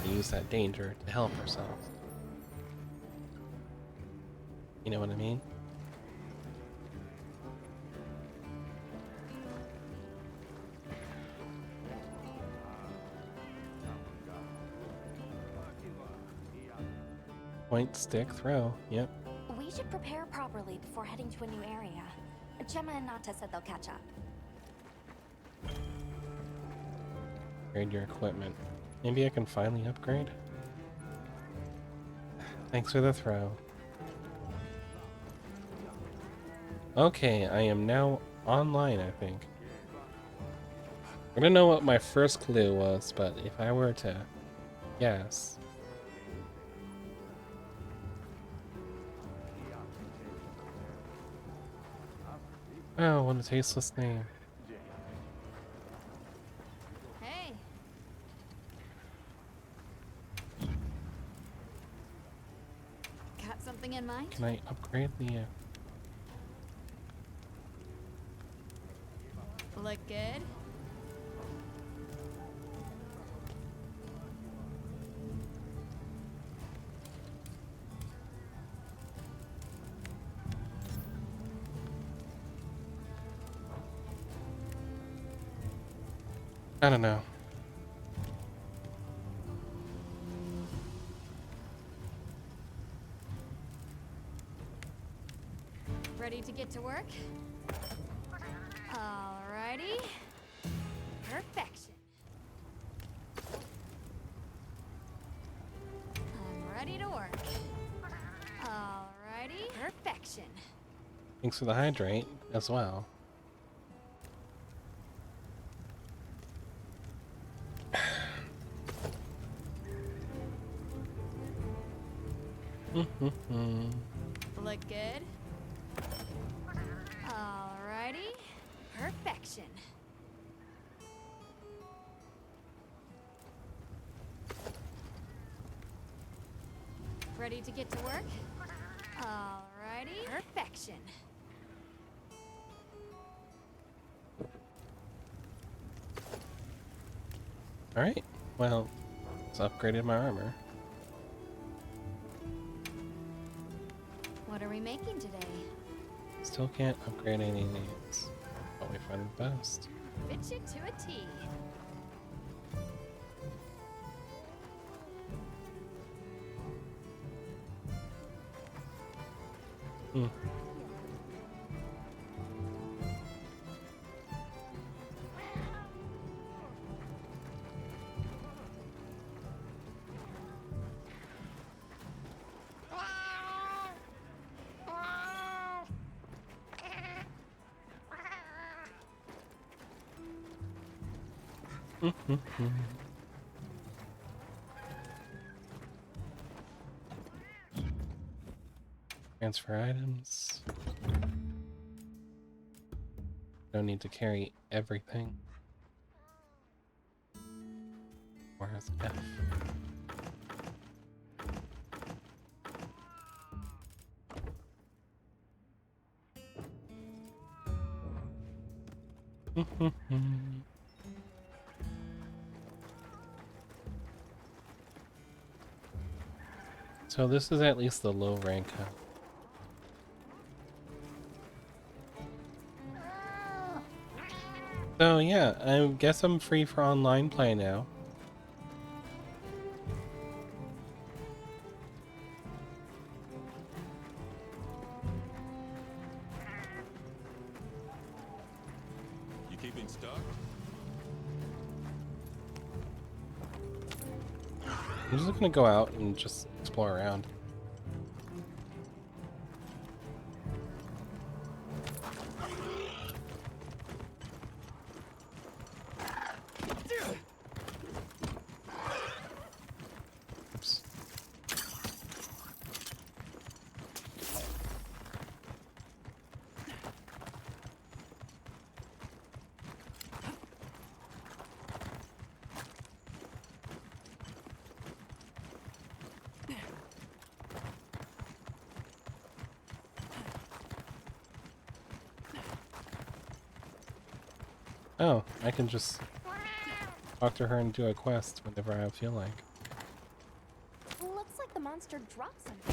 We use that danger to help ourselves. You know what I mean? Point, stick, throw. Yep. We should prepare properly before heading to a new area. Gemma and Nata said they'll catch up. Upgrade your equipment. Maybe I can finally upgrade? Thanks for the throw. Okay, I am now online, I think. I don't know what my first clue was, but if I were to guess... Oh, what a tasteless name. Hey. Got something in mind? Can I upgrade the... Look good? I don't know. Ready to get to work? Alrighty. Perfection. I'm ready to work. Alrighty. Perfection. Thanks for the hydrate as well. Look good? Alrighty. Perfection. Ready to get to work? Alrighty. Perfection. Alright, well, it's upgraded my armor. What are we making today? Still can't upgrade any of these. But we find the best. Fit you to a T. Hmm. Transfer items. Don't need to carry everything. Where's F? So this is at least the low rank hub. So yeah, I guess I'm free for online play now. You keeping stuck? I'm just gonna go out and just explore around. Oops. Oh, I can just talk to her and do a quest whenever I feel like. Looks like the monster dropped something.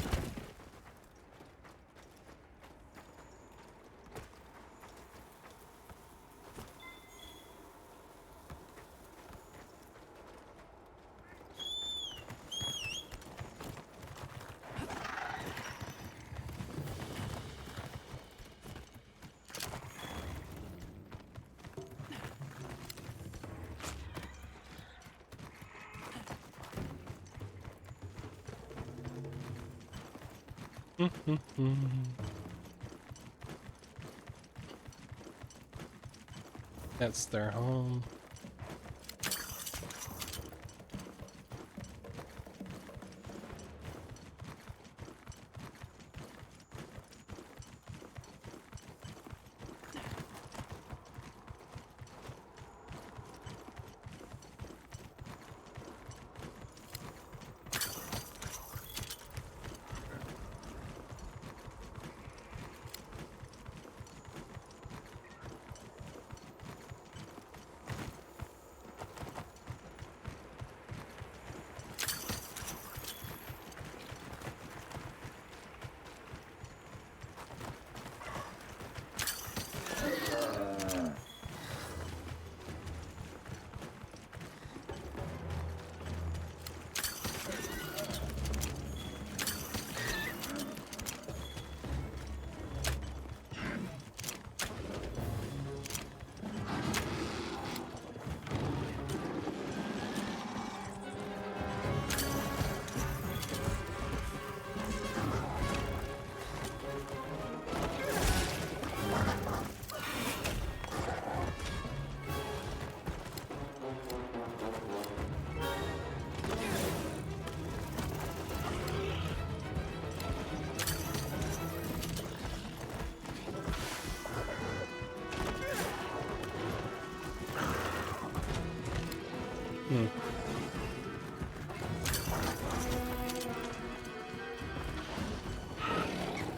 That's their home.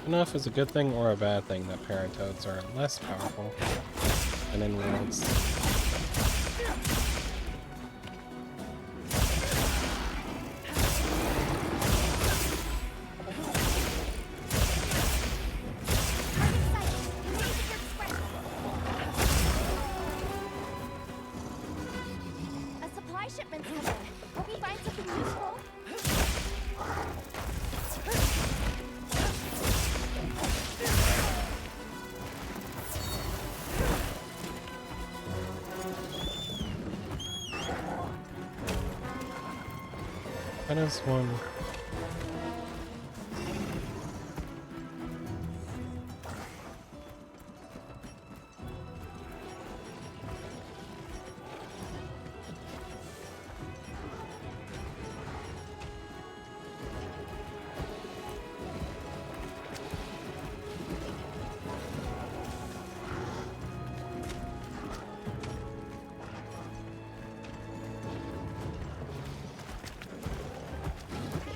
I don't know if it's a good thing or a bad thing that paratoads are less powerful than in WILDS. A supply shipment's coming. Hope you find something useful. That is one.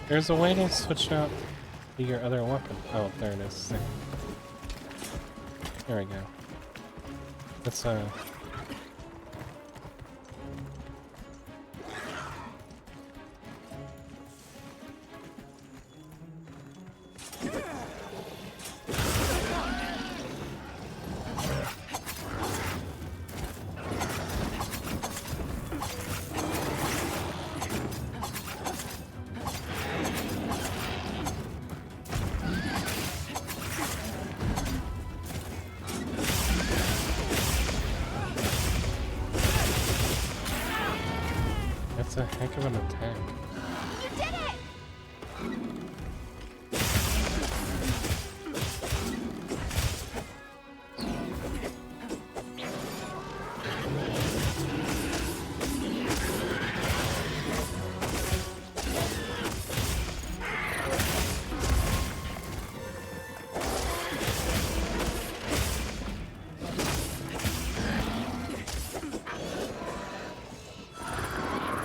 There's a way to switch out to your other weapon. Oh, there it is. Sick. There we go. Let's heck of an attack. You did it!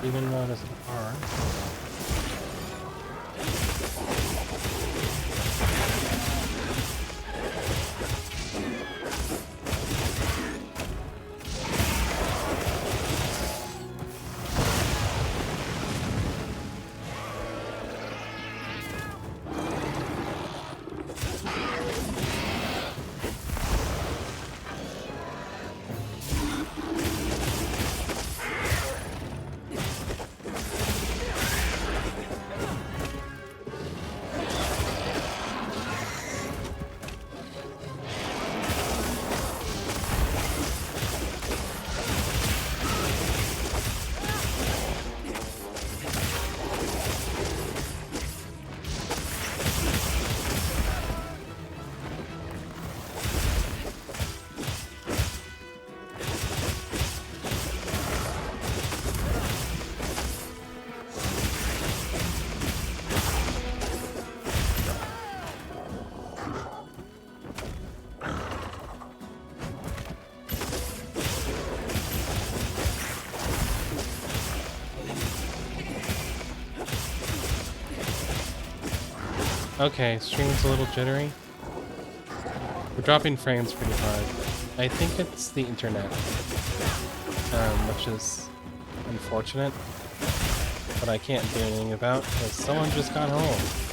Even notice the car. Okay, stream's a little jittery. We're dropping frames pretty hard. I think it's the internet, which is unfortunate, but I can't do anything about because someone just got home.